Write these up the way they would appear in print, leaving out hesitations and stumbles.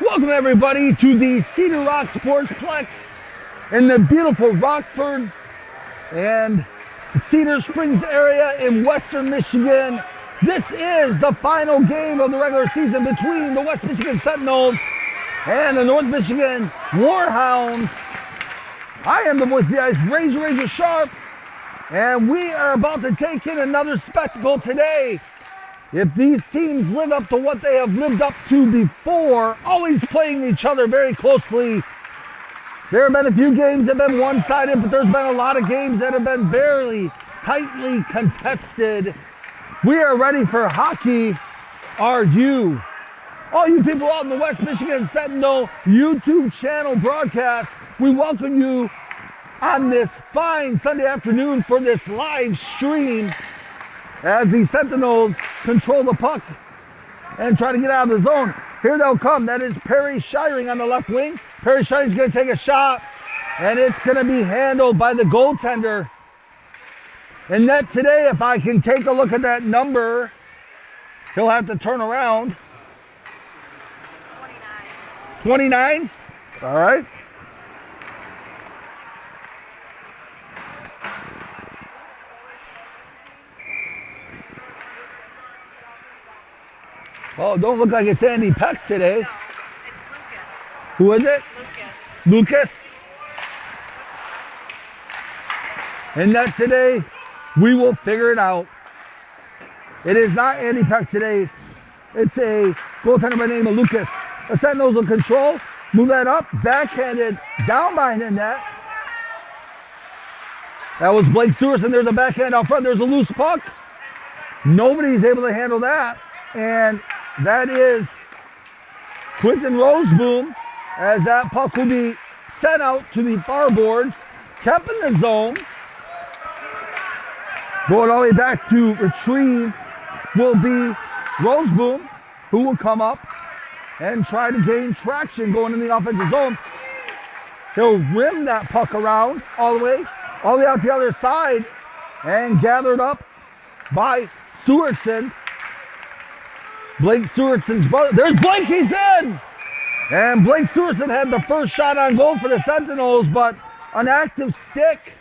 Welcome everybody to the Cedar Rock Sportsplex in the beautiful Rockford and Cedar Springs area in Western Michigan. This is the final game of the regular season between the West Michigan Sentinels and the Northern Michigan Warhounds. I am the voice of the ice, Razor Sharp, and we are about to take in another spectacle today. If these teams live up to what they have lived up to before, always playing each other very closely. There have been a few games that have been one-sided, but there's been a lot of games that have been barely tightly contested. We are ready for hockey, are you? All you people out in the West Michigan Sentinel YouTube channel broadcast, we welcome you on this fine Sunday afternoon for this live stream as the Sentinels control the puck and try to get out of the zone. Here they'll come. That is Perry Shiring on the left wing. Perry Shiring's going to take a shot, and it's going to be handled by the goaltender. And net today, if I can take a look at that number, he'll have to turn around. 29? All right. Oh, don't look like it's Andy Peck today. No, it's Lucas. Who is it? Lucas. And that today, we will figure it out. It is not Andy Peck today. It's a goaltender by the name of Lucas. The Sentinels will control, move that up, backhanded, down behind the net. That was Blake Sewerson. There's a backhand out front. There's a loose puck. Nobody's able to handle that. And that is Quentin Roseboom, as that puck will be sent out to the far boards, kept in the zone. Going all the way back to retrieve will be Roseboom, who will come up and try to gain traction going in the offensive zone. He'll rim that puck around all the way out the other side, and gathered up by Sewerson. Blake Sewerson's brother. There's Blake, he's in! And Blake Sewerson had the first shot on goal for the Sentinels, but an active stick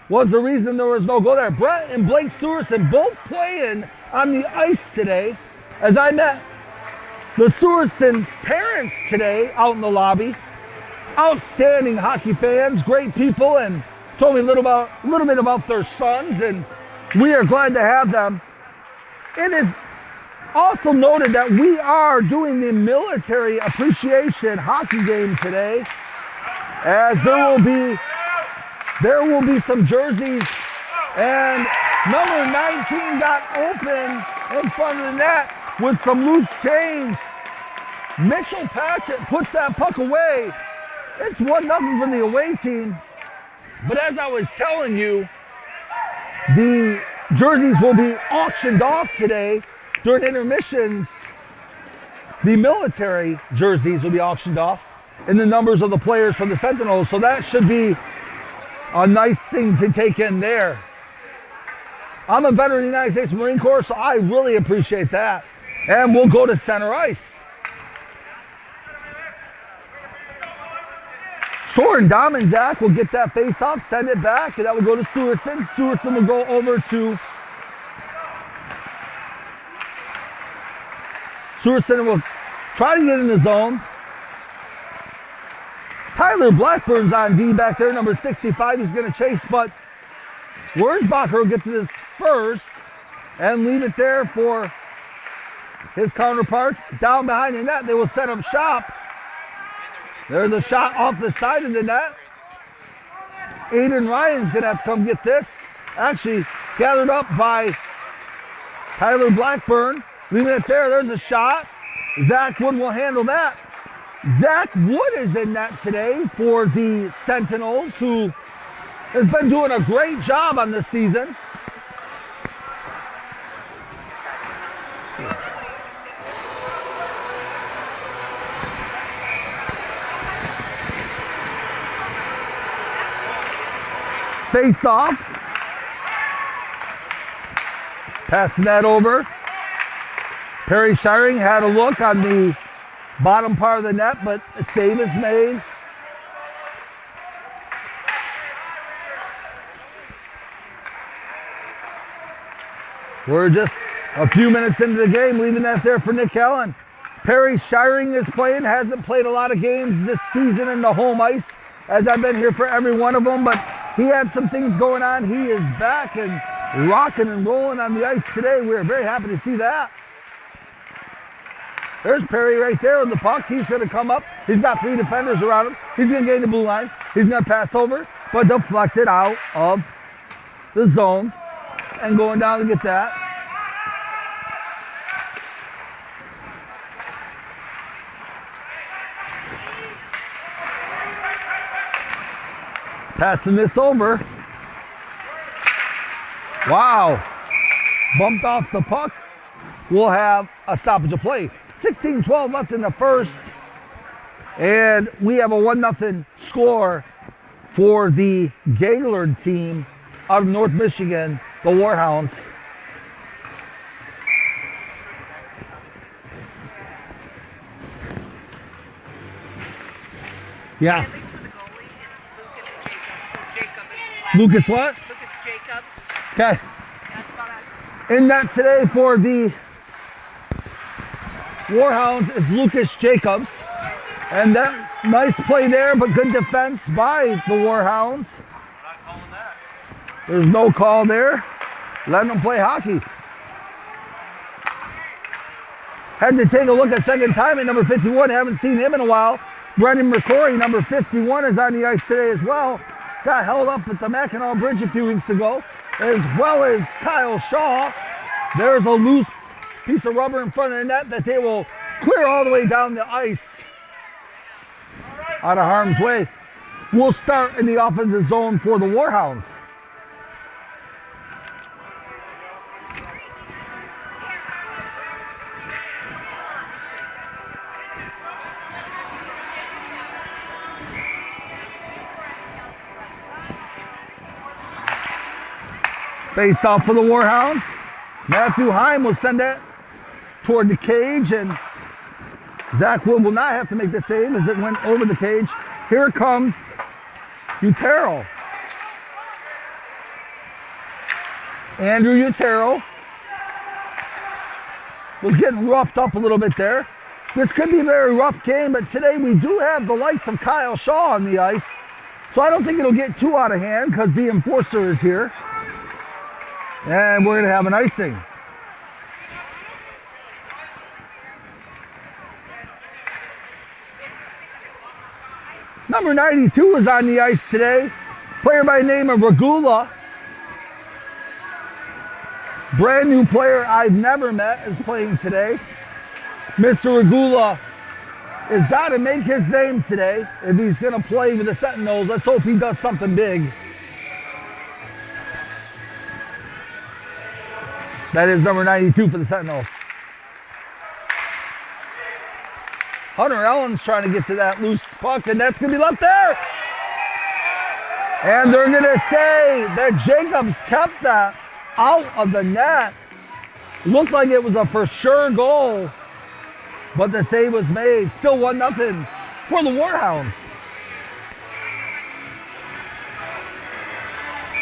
was the reason there was no goal there. Brett and Blake Sewerson both playing on the ice today, as I met the Sewersons' parents today out in the lobby. Outstanding hockey fans, great people, and told me a little bit about their sons, and we are glad to have them. It is also noted that we are doing the military appreciation hockey game today, as there will be some jerseys, and number 19 got open in front of the net with some loose change. Mitchell Patchett puts that puck away. It's 1-0 for the away team. But as I was telling you, the jerseys will be auctioned off today during intermissions. The military jerseys will be auctioned off in the numbers of the players for the Sentinels, so that should be a nice thing to take in there. I'm a veteran of the United States Marine Corps, so I really appreciate that. And we'll go to center ice. Soren Dominzak will get that face off, send it back, and that will go to Sewerson. Sewerson will go over to Sewerson will try to get in the zone. Tyler Blackburn's on D back there, number 65. He's going to chase, but Wurzbacher will get to this first and leave it there for his counterparts. Down behind the net, they will set up shop. There's a shot off the side of the net. Aiden Ryan's going to have to come get this. Actually, gathered up by Tyler Blackburn. Leaving it there, there's a shot. Zach Wood will handle that. Zach Wood is in net today for the Sentinels, who has been doing a great job on this season. Face off. Passing that over. Perry Shiring had a look on the bottom part of the net, but a save is made. We're just a few minutes into the game, leaving that there for Nick Allen. Perry Shiring is playing, hasn't played a lot of games this season in the home ice, as I've been here for every one of them, but he had some things going on. He is back and rocking and rolling on the ice today. We're very happy to see that. There's Perry right there with the puck. He's going to come up. He's got 3 defenders around him. He's going to gain the blue line. He's going to pass over, but deflected out of the zone and going down to get that. Passing this over. Wow. Bumped off the puck. We'll have a stoppage of play. 16-12 left in the first. And we have a 1-0 score for the Gaylord team out of North Michigan, the Warhounds. Yeah. At least for the goalie, it's Lucas Jacobs. So Jacob is his last Lucas name. what? Lucas Jacob. Okay. That's about it. In that today for the Warhounds is Lucas Jacobs. And that nice play there, but good defense by the Warhounds. Not calling that. There's no call there. Letting them play hockey. Had to take a look a second time at number 51. Haven't seen him in a while. Brendan McCrory, number 51, is on the ice today as well. Got held up at the Mackinac Bridge a few weeks ago, as well as Kyle Shaw. There's a loose piece of rubber in front of the net that they will clear all the way down the ice out of harm's way. We'll start in the offensive zone for the Warhounds. Face off for the Warhounds. Matthew Heim will send that toward the cage, and Zach Wood will not have to make the save as it went over the cage. Here comes Utero. Andrew Utero was getting roughed up a little bit there. This could be a very rough game, but today we do have the likes of Kyle Shaw on the ice, so I don't think it'll get too out of hand because the enforcer is here. And we're going to have an icing. Number 92 is on the ice today. Player by the name of Regula. Brand new player I've never met is playing today. Mr. Regula has got to make his name today if he's going to play with the Sentinels. Let's hope he does something big. That is number 92 for the Sentinels. Hunter Ellen's trying to get to that loose puck, and that's going to be left there. And they're going to say that Jacobs kept that out of the net. Looked like it was a for sure goal, but the save was made. Still 1-0 for the Warhounds.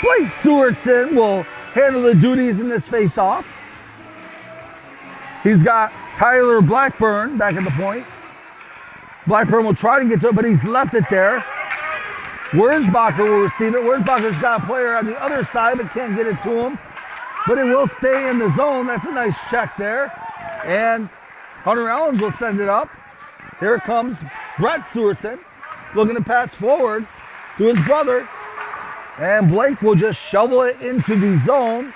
Blake Sewertson will handle the duties in this face-off. He's got Tyler Blackburn back at the point. Blackburn will try to get to it, but he's left it there. Wurzbacher will receive it. Wurzbacher's got a player on the other side, but can't get it to him. But it will stay in the zone. That's a nice check there. And Hunter Ellens will send it up. Here comes Brett Sewertson, looking to pass forward to his brother. And Blake will just shovel it into the zone.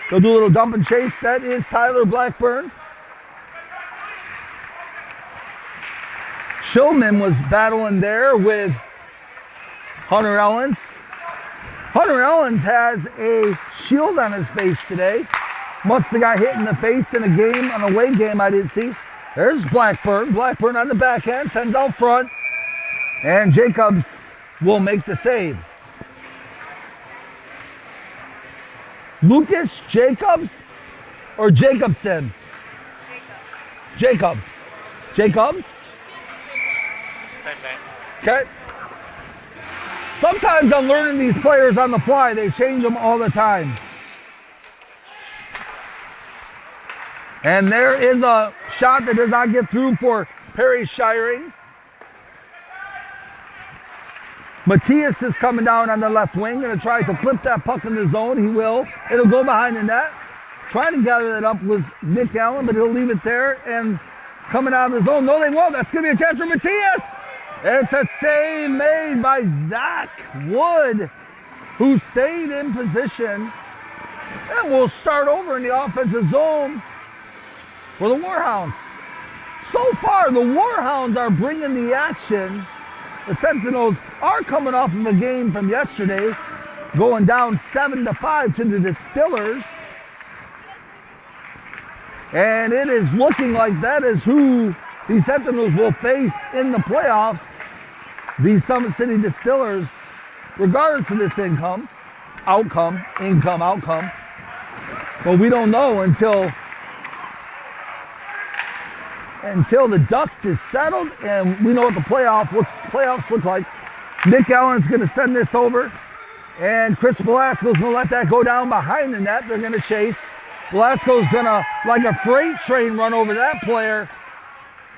They'll do a little dump and chase. That is Tyler Blackburn. Shillman was battling there with Hunter Ellens. Hunter Ellens has a shield on his face today. Must have got hit in the face in a game, an away game I didn't see. There's Blackburn. Blackburn on the back end, sends out front. And Jacobs will make the save. Lucas Jacobs or Jacobson? Jacob. Jacobs. same thing. Okay. Sometimes I'm learning these players on the fly. They change them all the time. And there is a shot that does not get through for Perry Shiring. Matthias is coming down on the left wing, going to try to flip that puck in the zone. He will. It'll go behind the net. Trying to gather that up was Nick Allen, but he'll leave it there. And coming out of the zone, no, they won't. That's going to be a chance for Matthias. It's a save made by Zach Wood, who stayed in position. And we'll start over in the offensive zone for the Warhounds. So far, the Warhounds are bringing the action. The Sentinels are coming off of a game from yesterday, going down 7-5 to the Distillers. And it is looking like that is who the Sentinels will face in the playoffs. The Summit City Distillers, regardless of this outcome. But we don't know until the dust is settled and we know what the playoffs look like. Nick Allen's going to send this over, and Chris Velasco's going to let that go down behind the net. They're going to chase. Velasco's going to, like a freight train, run over that player.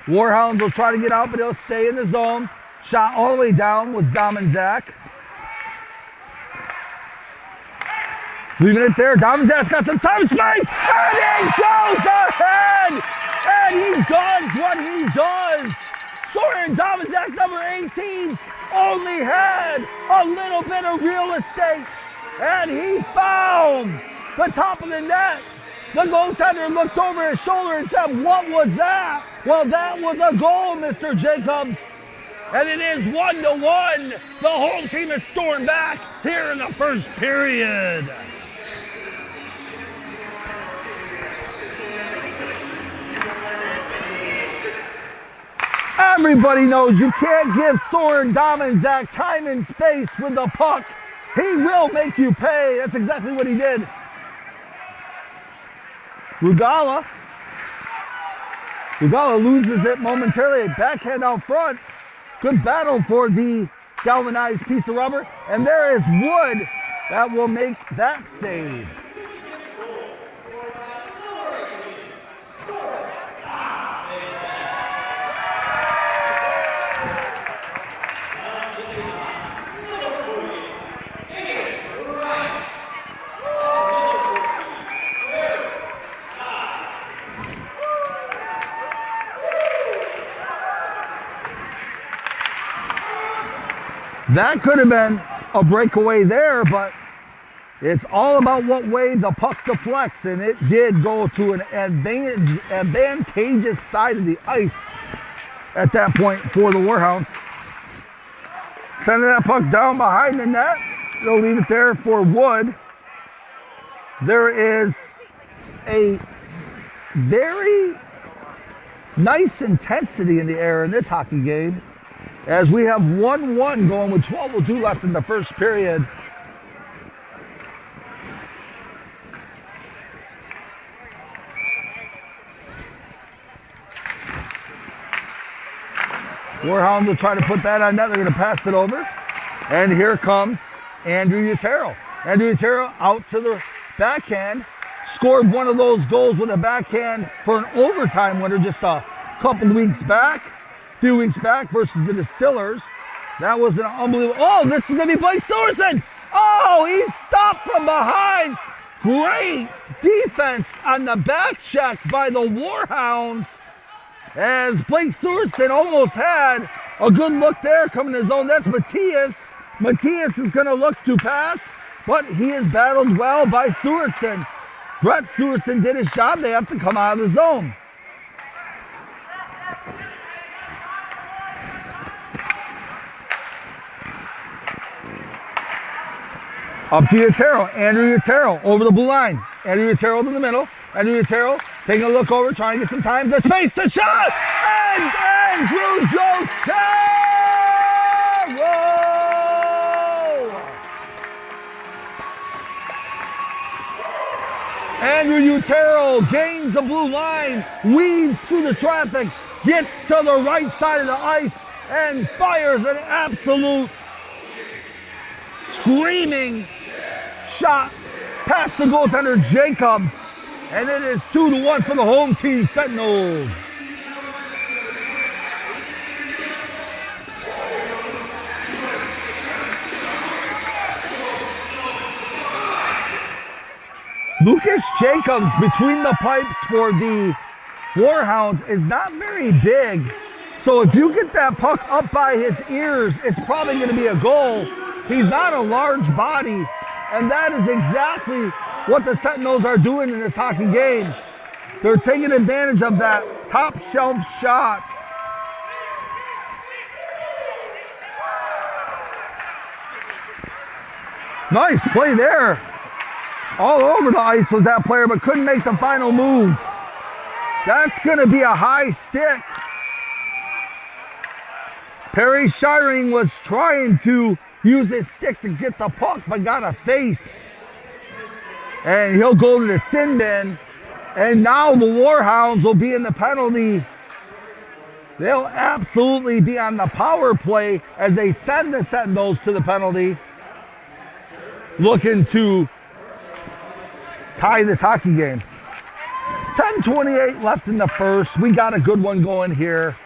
Warhounds will try to get out, but he'll stay in the zone. Shot all the way down was Dom and Zach. Leaving it there. Dom and Zach's got some time space, and he goes ahead! And he does what he does. Soren Domazak, number 18, only had a little bit of real estate, and he found the top of the net. The goaltender looked over his shoulder and said, "What was that?" Well, that was a goal, Mr. Jacobs. And it is 1-1. The whole team is stormed back here in the first period. Everybody knows you can't give Soren Domazak time and space with the puck. He will make you pay. That's exactly what he did. Rugala loses it momentarily. Backhand out front. Good battle for the galvanized piece of rubber. And there is Wood that will make that save. That could have been a breakaway there, but it's all about what way the puck deflects, and it did go to an advantageous side of the ice at that point for the Warhounds. Sending that puck down behind the net. They'll leave it there for Wood. There is a very nice intensity in the air in this hockey game, as we have 1-1 going with 12:02 left in the first period. Warhounds will try to put that on net. They're going to pass it over. And here comes Andrew Utero. Andrew Utero out to the backhand. Scored one of those goals with a backhand for an overtime winner just a few weeks back versus the Distillers. That was an unbelievable. Oh, this is going to be Blake Sorensen. Oh, he stopped from behind. Great defense on the back check by the Warhounds, as Blake Sorensen almost had a good look there coming to his own. That's Matthias. Matthias is going to look to pass, but he is battled well by Sorensen. Brett Sorensen did his job. They have to come out of the zone. Up to Utero, Andrew Utero over the blue line. Andrew Utero to the middle. Andrew Utero taking a look over, trying to get some time. The space, the shot! And Andrew Utero! Andrew Utero gains the blue line, weaves through the traffic, gets to the right side of the ice, and fires an absolute screaming shot past the goaltender Jacobs, and it is 2-1 for the home team Sentinels. Lucas Jacobs between the pipes for the Warhounds is not very big. So if you get that puck up by his ears, it's probably going to be a goal. He's not a large body, and that is exactly what the Sentinels are doing in this hockey game. They're taking advantage of that top shelf shot. Nice play there. All over the ice was that player, but couldn't make the final move. That's going to be a high stick. Perry Shiring was trying to use his stick to get the puck, but got a face. And he'll go to the sin bin. And now the Warhounds will be in the penalty. They'll absolutely be on the power play as they send the Sentinels to the penalty, looking to tie this hockey game. 10:28 left in the first. We got a good one going here.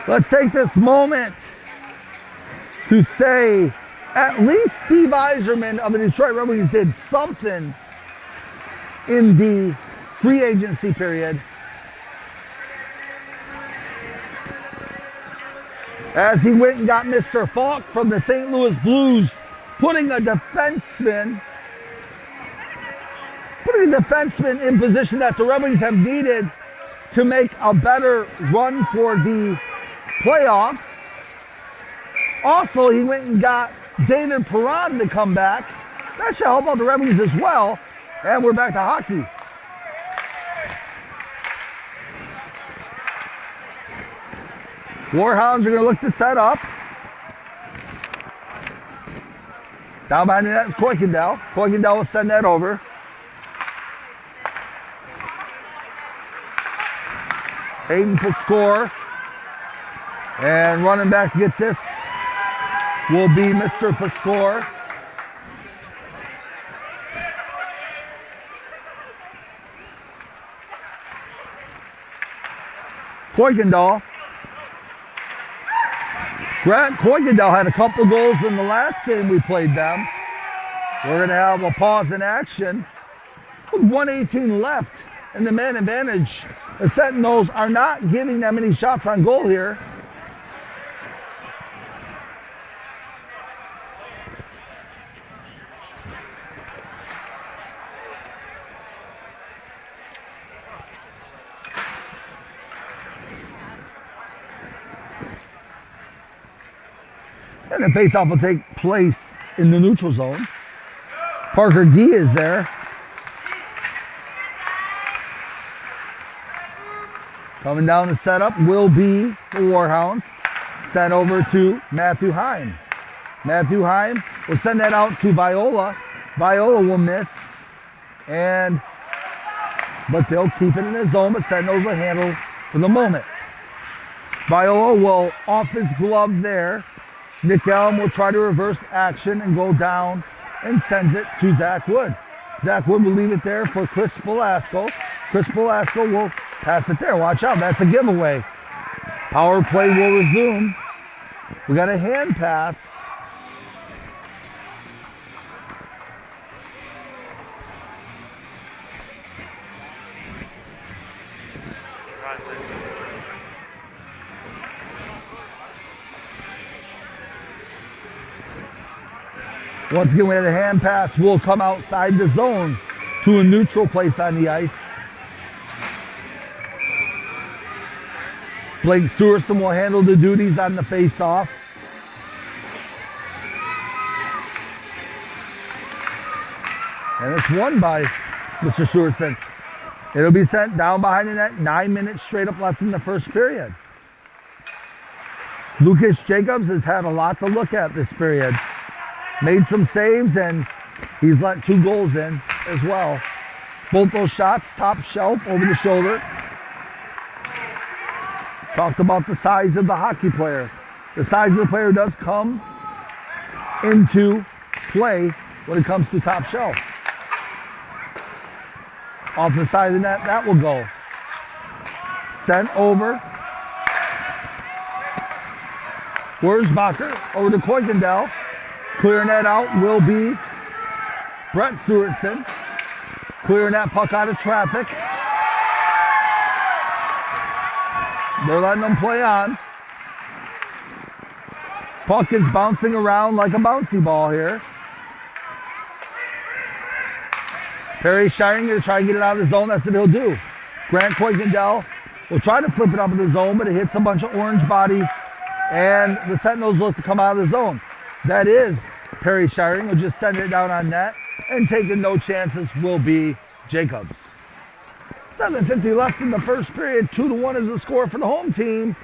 Let's take this moment to say at least Steve Yzerman of the Detroit Red Wings did something in the free agency period, as he went and got Mr. Falk from the St. Louis Blues, putting a defenseman in position that the Red Wings have needed to make a better run for the playoffs. Also, he went and got David Perron to come back. That should help out the Red Wings as well. And we're back to hockey. Warhounds are going to look to set up. Down behind the net is Kuykendall. Kuykendall will send that over. Hayden Piscore. And running back to get this will be Mr. Piscore. Kuykendall. Grant Kuykendall had a couple goals in the last game we played them. We're going to have a pause in action with 1:18 left in the man advantage. The Sentinels are not giving that many shots on goal here. And the faceoff will take place in the neutral zone. Parker Gee is there. Coming down the setup will be the Warhounds. Sent over to Matthew Heim. Matthew Heim will send that out to Viola. Viola will miss. But they'll keep it in the zone, but Sentinels will handle for the moment. Viola will off his glove there. Nick Elm will try to reverse action and go down and sends it to Zach Wood. Zach Wood will leave it there for Chris Velasco. Chris Velasco will pass it there. Watch out, that's a giveaway. Power play will resume. We got a hand pass. Once again, we had a hand pass. We'll come outside the zone to a neutral place on the ice. Blake Sewerson will handle the duties on the face-off. And it's won by Mr. Stewartson. It'll be sent down behind the net. 9 minutes straight up left in the first period. Lucas Jacobs has had a lot to look at this period. Made some saves, and he's let 2 goals in as well. Both those shots, top shelf, over the shoulder. Talked about the size of the hockey player. The size of the player does come into play when it comes to top shelf. Off the side of the net, that will go. Sent over. Wurzbacher over to Kuykendall. Clearing that out will be Brett Stewartson. Clearing that puck out of traffic. They're letting them play on. Puck is bouncing around like a bouncy ball here. Perry Shiring going to try and get it out of the zone. That's what he'll do. Grant Kuykendall will try to flip it up in the zone, but it hits a bunch of orange bodies, and the Sentinels look to come out of the zone. That is Perry Shiring. Will just send it down on net, and taking no chances will be Jacobs. 7:50 left in the first period. 2-1 is the score for the home team.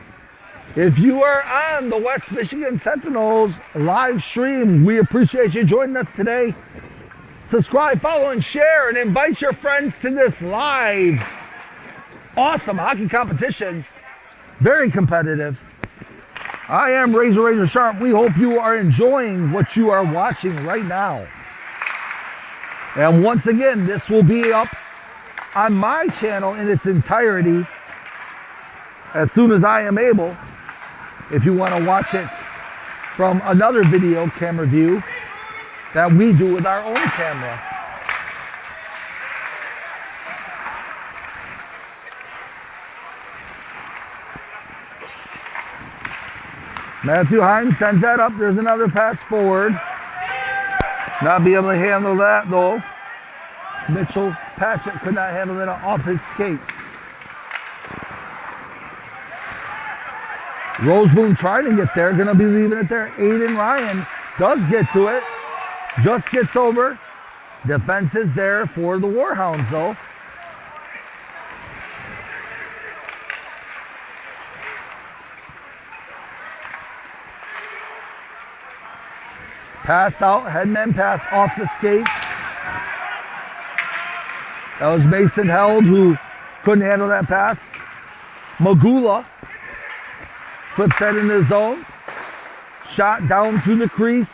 If you are on the West Michigan Sentinels live stream, we appreciate you joining us today. Subscribe, follow, and share, and invite your friends to this live, awesome hockey competition. Very competitive. I am Razor Sharp. We hope you are enjoying what you are watching right now. And once again, this will be up on my channel in its entirety as soon as I am able. If you want to watch it from another video camera view that we do with our own camera. Matthew Hines sends that up. There's another pass forward. Not be able to handle that though. Mitchell Patchett could not handle it off his skates. Roseboom trying to get there, gonna be leaving it there. Aiden Ryan does get to it, just gets over. Defense is there for the Warhounds though. Pass out, headman pass off the skates. That was Mason Held who couldn't handle that pass. Magula flips that in the zone. Shot down to the crease.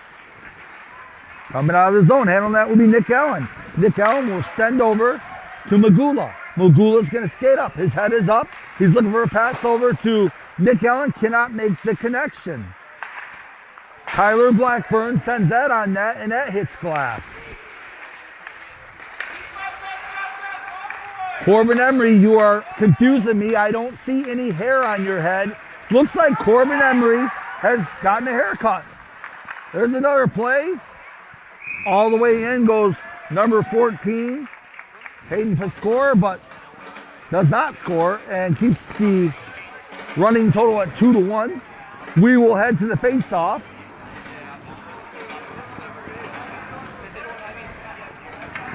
Coming out of the zone, handling that will be Nick Allen. Nick Allen will send over to Magula. Magula's going to skate up. His head is up. He's looking for a pass over to Nick Allen. Cannot make the connection. Tyler Blackburn sends that on net, and that hits glass. Corbin Emery, you are confusing me. I don't see any hair on your head. Looks like Corbin Emery has gotten a haircut. There's another play. All the way in goes number 14, Hayden Pascore, but does not score and keeps the running total at 2-1. We will head to the face-off.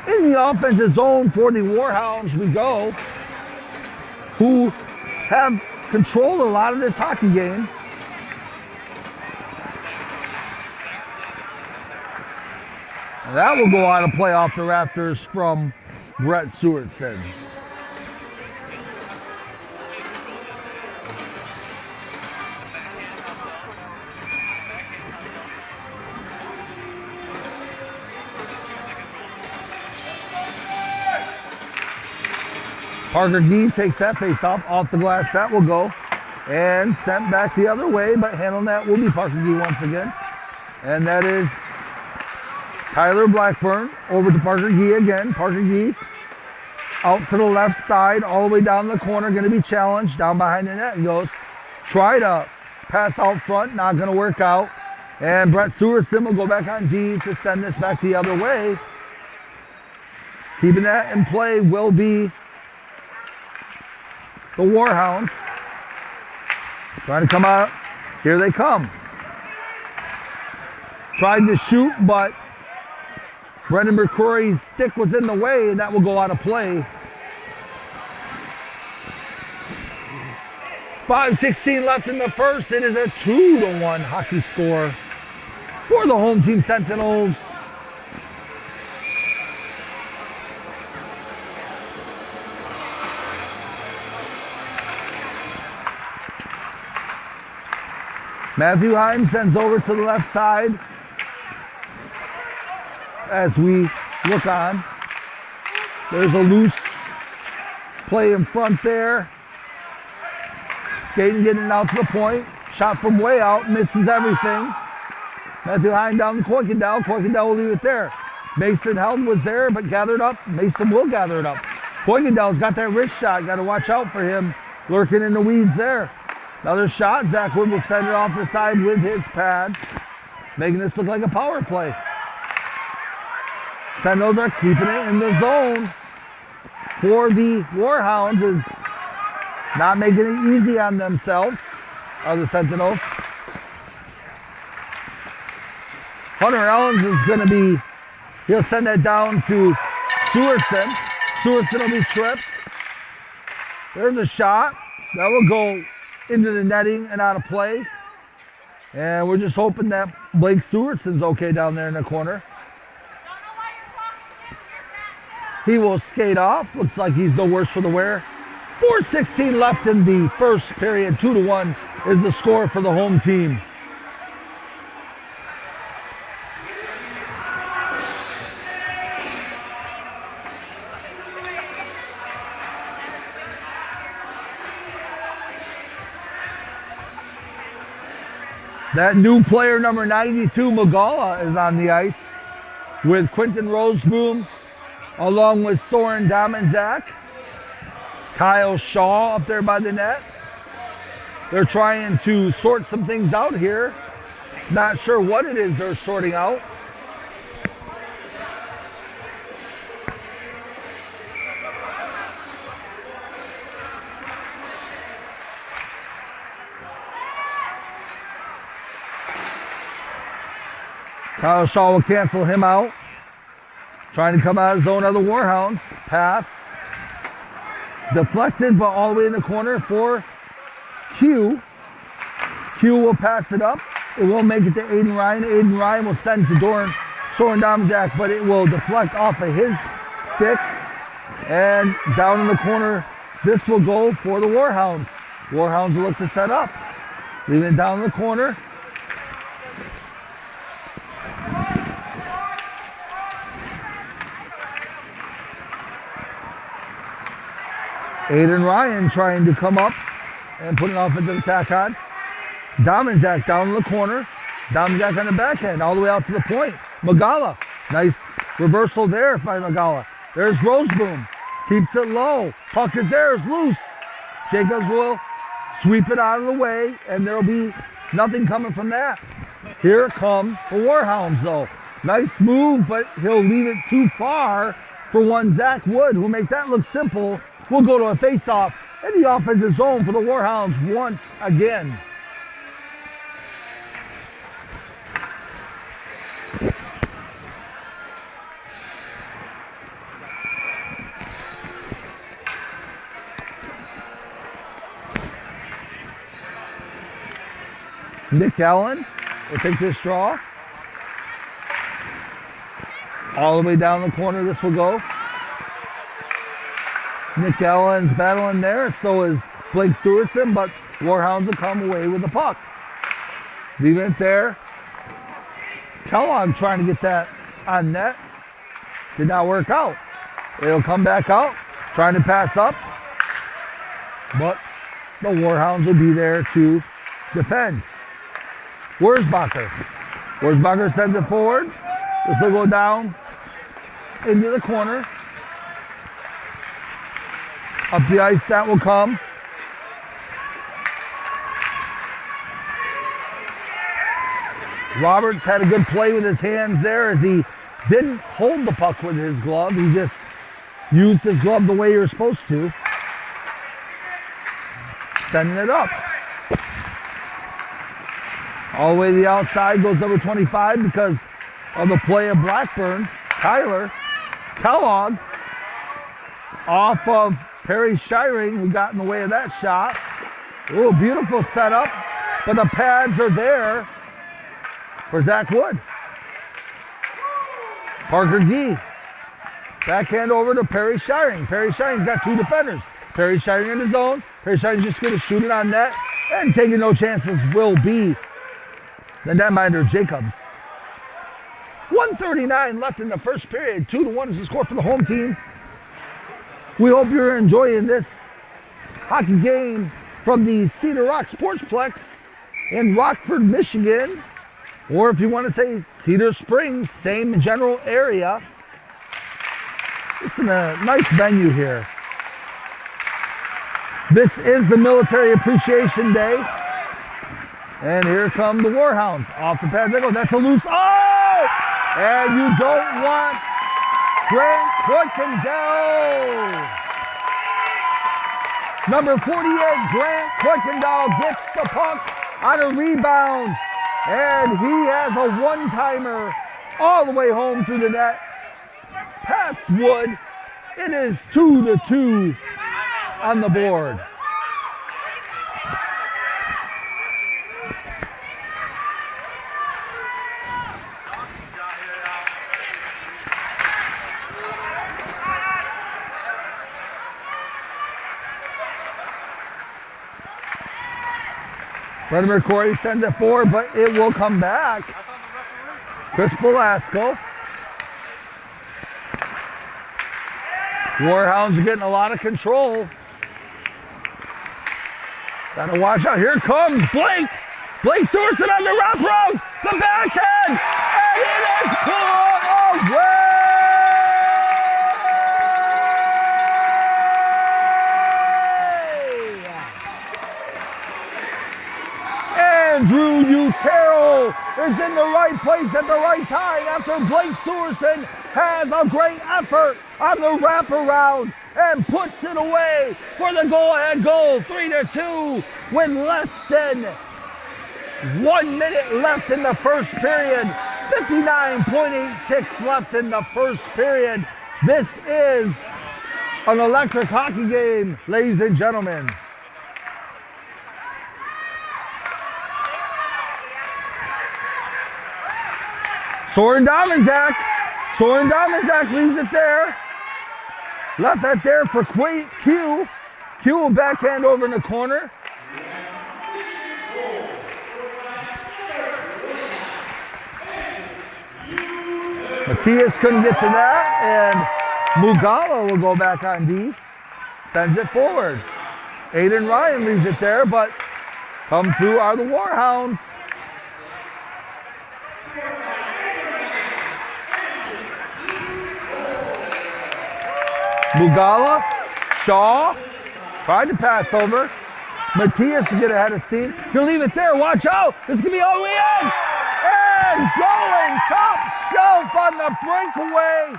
In the offensive zone for the Warhounds we go, who have controlled a lot of this hockey game. And that will go on a play off the rafters from Brett Stewartson. Parker Gee takes that face off the glass. That will go and sent back the other way, but handling that will be Parker Gee once again. And that is Tyler Blackburn over to Parker Gee again. Parker Gee out to the left side, all the way down the corner, going to be challenged. Down behind the net he goes. Try to pass out front, not going to work out. And Brett Stewartson will go back on D to send this back the other way. Keeping that in play will be the Warhounds. Trying to come out. Here they come. Tried to shoot, but Brendan McCrory's stick was in the way, and that will go out of play. 5:16 left in the first. It is a 2-1 hockey score for the home team Sentinels. Matthew Heim sends over to the left side as we look on. There's a loose play in front there. Skating getting it out to the point. Shot from way out, misses everything. Matthew Heim down to Kuykendall. Kuykendall will leave it there. Mason Held was there, but gathered up. Mason will gather it up. Kuykendall's got that wrist shot. Got to watch out for him lurking in the weeds there. Another shot. Zach Wood will send it off the side with his pads, making this look like a power play. Sentinels are keeping it in the zone for the Warhounds, is not making it easy on themselves, are the Sentinels. Hunter Ellens is going to be, he'll send that down to Sewerson. Sewerson will be tripped. There's a shot. That will go into the netting and out of play. And we're just hoping that Blake Sewerson's okay down there in the corner. He will skate off. Looks like he's no worse for the wear. 4:16 left in the first period. 2-1 is the score for the home team. That new player, number 92, Magala, is on the ice with Quentin Roseboom, along with Soren Dominzak. Kyle Shaw up there by the net. They're trying to sort some things out here. Not sure what it is they're sorting out. Kyle Shaw will cancel him out. Trying to come out of zone of the Warhounds. Pass. Deflected, but all the way in the corner for Q. Q will pass it up. It won't make it to Aiden Ryan. Aiden Ryan will send to Soren Domzak, but it will deflect off of his stick. And down in the corner, this will go for the Warhounds. Warhounds will look to set up. Leaving it down in the corner. Aiden Ryan trying to come up and put an offensive attack on. Dominzak down in the corner. Dominzak on the backhand all the way out to the point. Magala. Nice reversal there by Magala. There's Roseboom. Keeps it low. Puck is there. It's loose. Jacobs will sweep it out of the way, and there will be nothing coming from that. Here come the Warhounds, though. Nice move, but he'll leave it too far for one Zach Wood, who'll make that look simple. We'll go to a face-off in the offensive zone for the Warhounds once again. Nick Allen will take this draw. All the way down the corner, this will go. Nick Allen's battling there, so is Blake Sewerson, but Warhounds will come away with the puck. Leaving it there. Kellogg trying to get that on net. Did not work out. It'll come back out, trying to pass up, but the Warhounds will be there to defend. Wurzbacher. Wurzbacher sends it forward. This will go down into the corner. Up the ice, that will come. Roberts had a good play with his hands there as he didn't hold the puck with his glove. He just used his glove the way you're supposed to. Sending it up. All the way to the outside goes number 25 because of the play of Blackburn. Kellogg off of Perry Shiring, who got in the way of that shot. Oh, beautiful setup, but the pads are there for Zach Wood. Parker Gee. Backhand over to Perry Shiring. Perry Shiring's got two defenders. Perry Shiring in the zone. Perry Shiring's just going to shoot it on net, and taking no chances will be the netminder Jacobs. 1:39 left in the first period. 2-1 is the score for the home team. We hope you're enjoying this hockey game from the Cedar Rock Sportsplex in Rockford, Michigan. Or if you want to say Cedar Springs, same general area. It's in a nice venue here. This is the Military Appreciation Day. And here come the Warhounds off the pad. They go, that's a loose, oh! And you don't want Grant Kuykendall. Number 48, Grant Kuykendall gets the puck on a rebound. And he has a one-timer all the way home through the net. Past Wood. It is 2-2 on the board. Vladimir Corey sends it forward, but it will come back. Chris Belasco. Warhounds are getting a lot of control. Gotta watch out. Here comes Blake. Blake Sorensen on the wraparound. The backhand. And it is pulled away. Andrew Utero is in the right place at the right time after Blake Sorensen has a great effort on the wraparound and puts it away for the go-ahead goal. 3-2 with less than 1 minute left in the first period. 59.86 left in the first period. This is an electric hockey game, ladies and gentlemen. Soren Dominzak leaves it there. Left that there for Q. Q will backhand over in the corner. Matthias couldn't get to that, and Mugala will go back on D. Sends it forward. Aiden Ryan leaves it there, but come through are the Warhounds. Mugala, Shaw, tried to pass over. Matthias to get ahead of steam. He'll leave it there, watch out. This could be all the way in. And going top shelf on the breakaway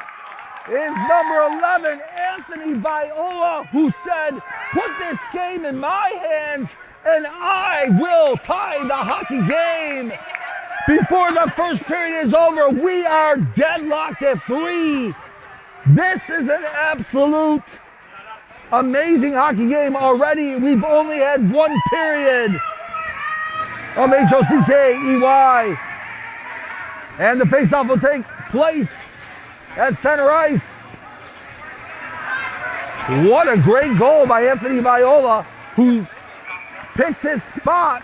is number 11, Anthony Viola, who said, put this game in my hands and I will tie the hockey game. Before the first period is over, we are deadlocked at 3. This is an absolute amazing hockey game already. We've only had 1 period of HOCK-EY. And the faceoff will take place at center ice. What a great goal by Anthony Viola, who picked his spot.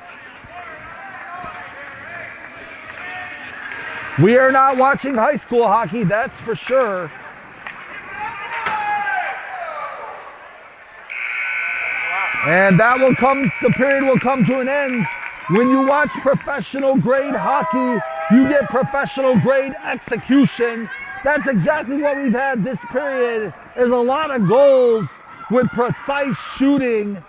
We are not watching high school hockey, that's for sure. And that will come, the period will come to an end. When you watch professional grade hockey, you get professional grade execution. That's exactly what we've had this period, is a lot of goals with precise shooting.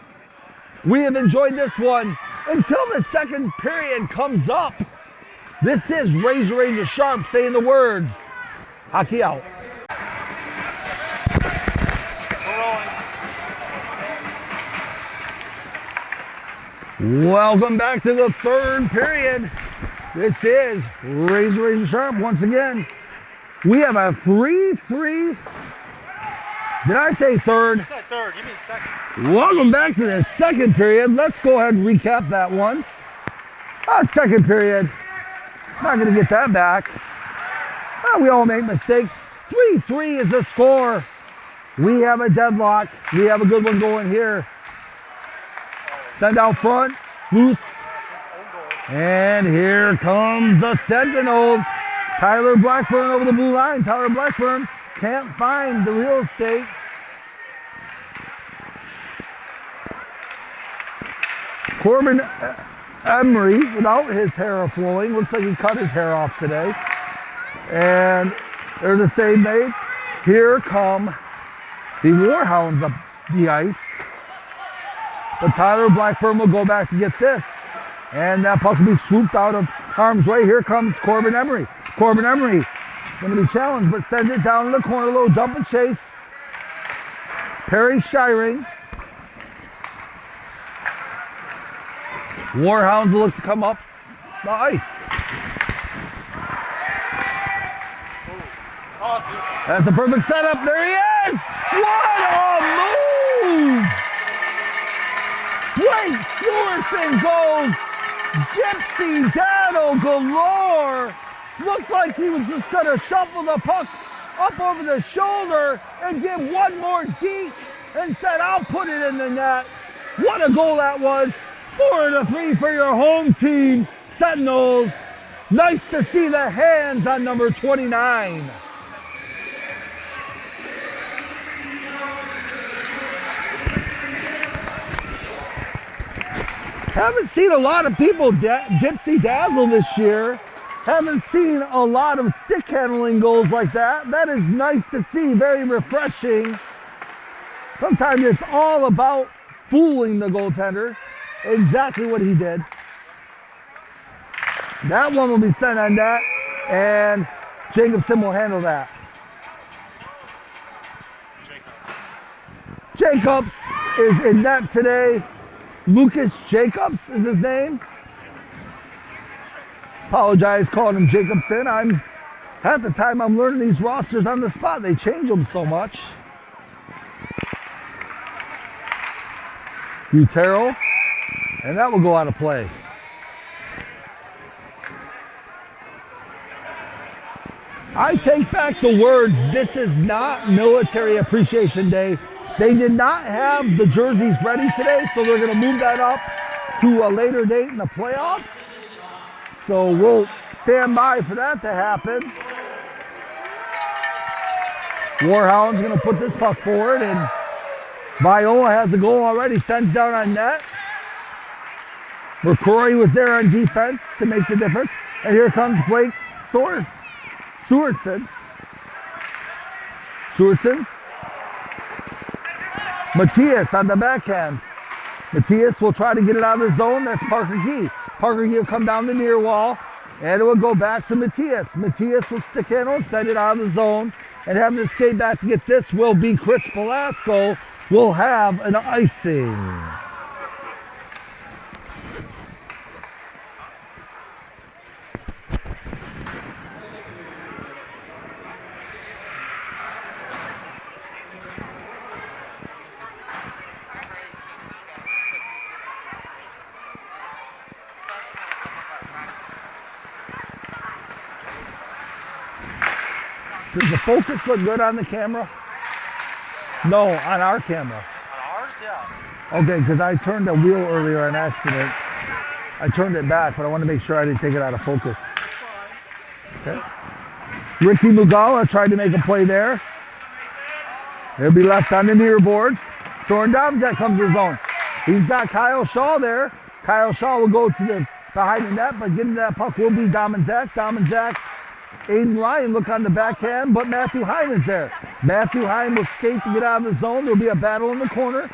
We have enjoyed this one until the second period comes up. This is Razor Sharp saying the words, hockey out. Welcome back to the third period. This is Razor Sharp once again. We have a 3-3. Did I say third? You said third, you mean second. Welcome back to the second period. Let's go ahead and recap that one. Second period. Not going to get that back. We all make mistakes. 3-3 is the score. We have a deadlock. We have a good one going here. Send out front. Loose. And here comes the Sentinels. Tyler Blackburn over the blue line. Tyler Blackburn can't find the real estate. Corbin Emery, without his hair flowing, looks like he cut his hair off today. And there's a save made. Here come the Warhounds up the ice. But Tyler Blackburn will go back to get this. And that puck will be swooped out of harm's way. Here comes Corbin Emery. Corbin Emery going to be challenged, but sends it down in the corner. Little dump and chase. Perry Shiring. Warhounds will look to come up the ice. That's a perfect setup. There he is. What a move! Blake Stewerson goes gypsy daddle galore. Looked like he was just going to shuffle the puck up over the shoulder and give one more deke and said, I'll put it in the net. What a goal that was. 4-3 for your home team, Sentinels. Nice to see the hands on number 29. Haven't seen a lot of people dipsy dazzle this year. Haven't seen a lot of stick handling goals like that. That is nice to see, very refreshing. Sometimes it's all about fooling the goaltender. Exactly what he did. That one will be sent on net, and Jacobson will handle that. Jacobs is in net today. Lucas Jacobs is his name. Apologize calling him Jacobson. At the time I'm learning these rosters on the spot. They change them so much. Utero, and that will go out of play. I take back the words, this is not Military Appreciation Day. They did not have the jerseys ready today, so they're going to move that up to a later date in the playoffs. So we'll stand by for that to happen. Warhounds going to put this puck forward, and Viola has a goal already, sends down on net. McCrory was there on defense to make the difference. And here comes Blake Stewerson. Matthias on the backhand. Matthias will try to get it out of the zone. That's Parker Key. Parker Key will come down the near wall, and it will go back to Matthias. Matthias will stick handle and send it out of the zone. And having to skate back to get this will be Chris Velasco. Will have an icing. Does the focus look good on the camera? No, on our camera. On ours, yeah. Okay, because I turned the wheel earlier on accident. I turned it back, but I want to make sure I didn't take it out of focus. Okay. Ricky Mugala tried to make a play there. He'll be left on the near boards. Soren Domzak comes to his own. He's got Kyle Shaw there. Kyle Shaw will go to the behind the net, but getting that puck will be Domzak. Aiden Ryan look on the backhand, but Matthew Heim is there. Matthew Heim will skate to get out of the zone. There'll be a battle in the corner.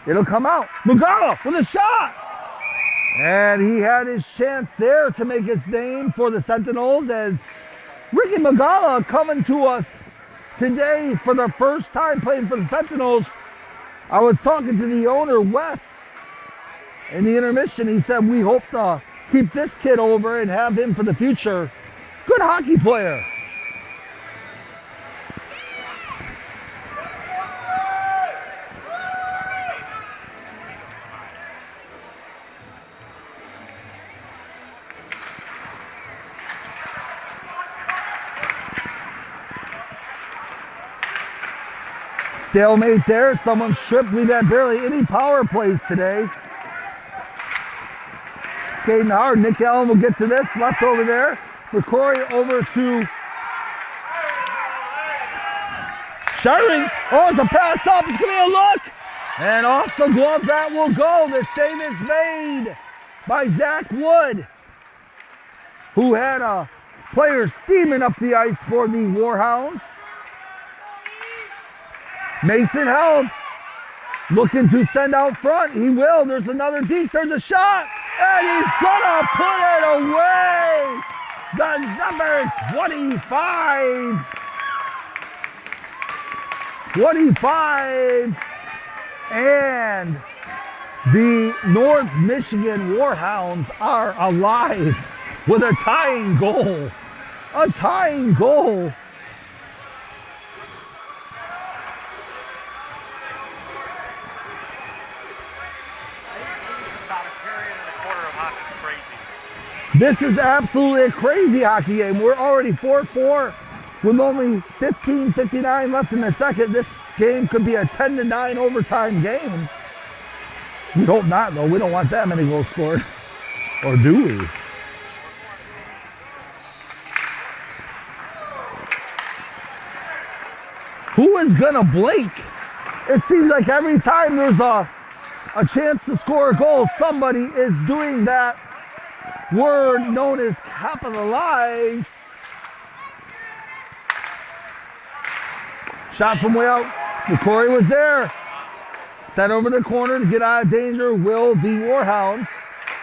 It'll come out. Mugala with a shot. And he had his chance there to make his name for the Sentinels as Ricky Mugala coming to us today for the first time playing for the Sentinels. I was talking to the owner, Wes, in the intermission. He said, we hope to keep this kid over and have him for the future. Good hockey player. Stalemate there. Someone's tripped. We've had barely any power plays today. Skating hard. Nick Allen will get to this. Left over there. McCrory over to Shiring. Oh, it's a pass up. It's going to be a look. And off the glove that will go. The save is made by Zach Wood, who had a player steaming up the ice for the Warhounds. Mason held. Looking to send out front. He will. There's another deep. There's a shot. And he's going to put it away. The number 25. 25. And the North Michigan Warhounds are alive with a tying goal. A tying goal. This is absolutely a crazy hockey game. We're already 4-4 with only 15:59 left in the second. This game could be a 10-9 overtime game. We hope not, though. We don't want that many goals scored. Or do we? Who is going to blink? It seems like every time there's a chance to score a goal, somebody is doing that word known as capitalize. Shot from way out. McCrory was there. Sent over the corner to get out of danger. Will the Warhounds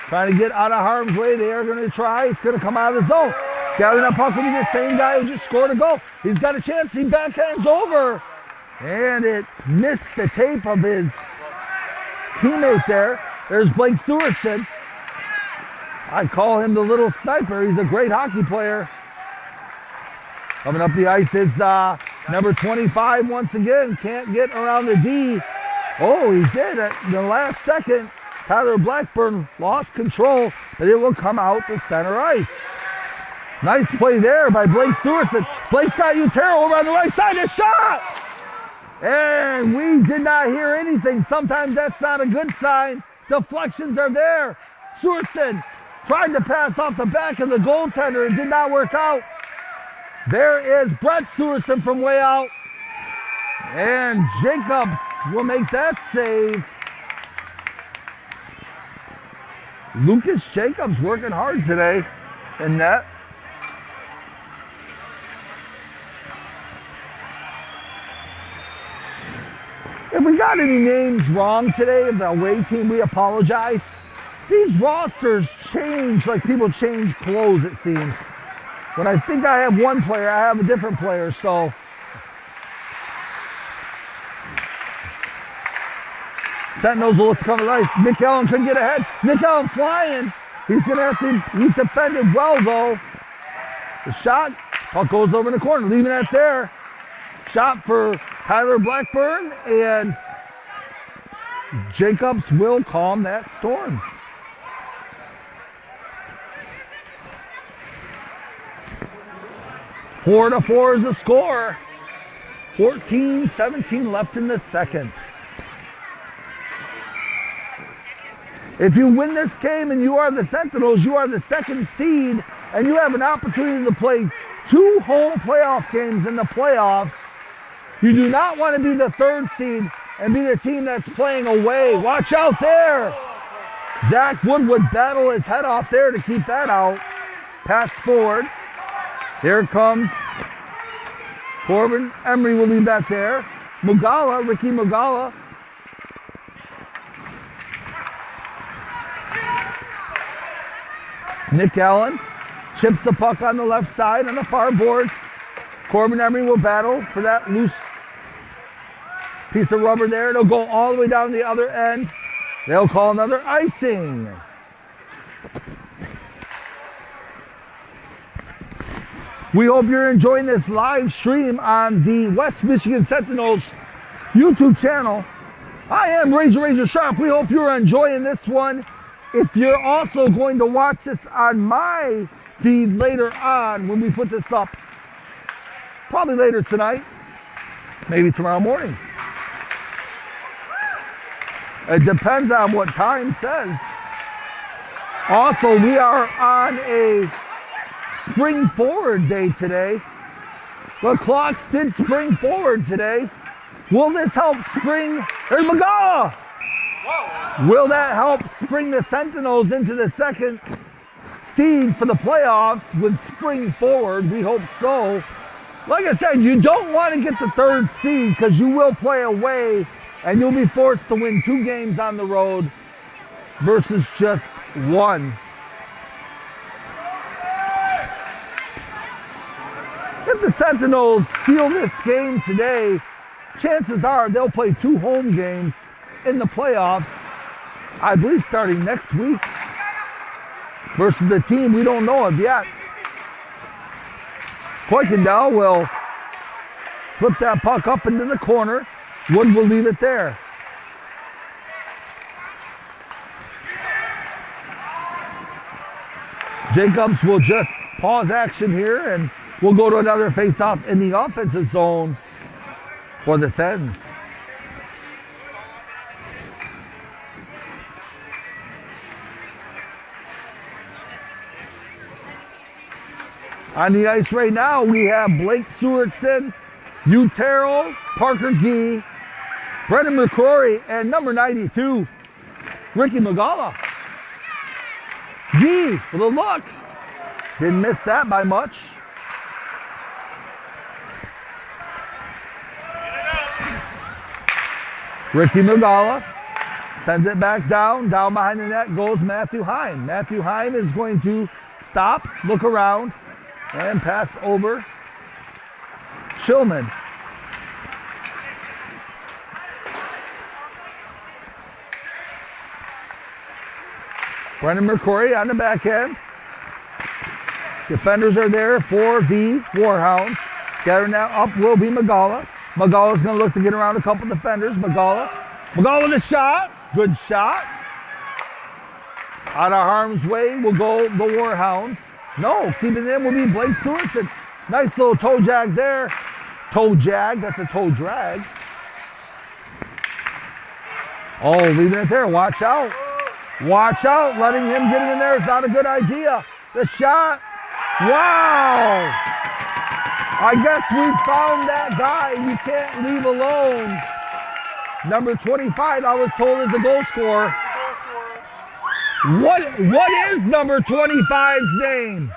trying to get out of harm's way. They are going to try. It's going to come out of the zone. Gathering up puck will be the same guy who just scored a goal. He's got a chance. He backhands over. And it missed the tape of his teammate there. There's Blake Sewerson. I call him the little sniper. He's a great hockey player. Coming up the ice is number 25 once again. Can't get around the D. Oh, he did at the last second. Tyler Blackburn lost control, but it will come out to center ice. Nice play there by Blake Sewerson. Blake's got Utero over on the right side. A shot! And we did not hear anything. Sometimes that's not a good sign. Deflections are there. Sewerson tried to pass off the back of the goaltender and did not work out. There is Brett Sewerson from way out. And Jacobs will make that save. Lucas Jacobs working hard today in net. If we got any names wrong today of the away team, we apologize. These rosters change like people change clothes, it seems. When I think I have one player, I have a different player, so. Sentinels will look to cover the ice. Nick Allen couldn't get ahead. Nick Allen flying. He's going to have to, he's defended well, though. The shot, puck goes over in the corner, leaving that there. Shot for Tyler Blackburn, and Jacobs will calm that storm. Four to 4 is the score. 14-17 left in the second. If you win this game and you are the Sentinels, you are the second seed, and you have an opportunity to play 2 home playoff games in the playoffs. You do not want to be the third seed and be the team that's playing away. Watch out there. Zach Wood would battle his head off there to keep that out. Pass forward. Here comes Corbin. Emery will be back there. Mugala, Ricky Mugala. Nick Allen chips the puck on the left side on the far boards. Corbin Emery will battle for that loose piece of rubber there. It'll go all the way down the other end. They'll call another icing. We hope you're enjoying this live stream on the West Michigan Sentinels YouTube channel. I am Razor Sharp. We hope you're enjoying this one. If you're also going to watch this on my feed later on when we put this up, probably later tonight, maybe tomorrow morning, It depends on what time says. Also, we are on a spring forward day today. The clocks did spring forward today. Will this help spring? There's Magala! Will that help spring the Sentinels into the second seed for the playoffs with spring forward? We hope so. Like I said, you don't want to get the third seed because you will play away and you'll be forced to win 2 games on the road versus just 1. If the Sentinels seal this game today, chances are they'll play 2 home games in the playoffs, I believe starting next week, versus the team we don't know of yet. Kuykendall will flip that puck up into the corner. Wood will leave it there. Jacobs will just pause action here and we'll go to another face-off in the offensive zone for the Sens. On the ice right now, we have Blake Sewertson, Hugh Terrell, Parker Gee, Brendan McCrory, and number 92, Ricky Magala. Gee with a look. Didn't miss that by much. Ricky Magala sends it back down. Down behind the net goes Matthew Heim. Matthew Heim is going to stop, look around, and pass over Shillman. Brendan McCrory on the back end. Defenders are there for the Warhounds. Gathering that up will be Magala. Magala's going to look to get around a couple defenders. Magala with a shot. Good shot. Out of harm's way will go the Warhounds. No, keeping it in will be Blake Sewertson. Nice little toe jag there. Toe jag, that's a toe drag. Oh, leaving it there. Watch out. Watch out. Letting him get it in there is not a good idea. The shot. Wow. I guess we found that guy you can't leave alone. Number 25, I was told, is the goal scorer. What is number 25's name?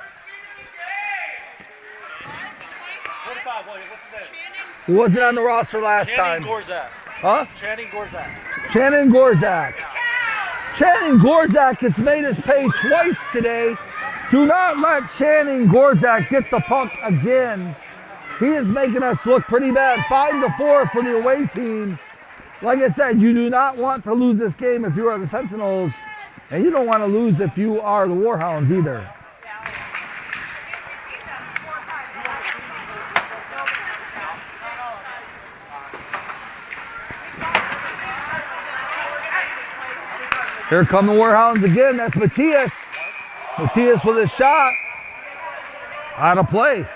25, what's his name? Who wasn't on the roster last Channing time? Gorzak. Huh? Channing Gorzak. Channing Gorzak. Channing Gorzak gets made us pay twice today. Do not let Channing Gorzak get the puck again. He is making us look pretty bad. 5-4 for the away team. Like I said, you do not want to lose this game if you are the Sentinels. And you don't want to lose if you are the Warhounds either. Here come the Warhounds again. That's Matthias. Matthias with a shot. Out of play.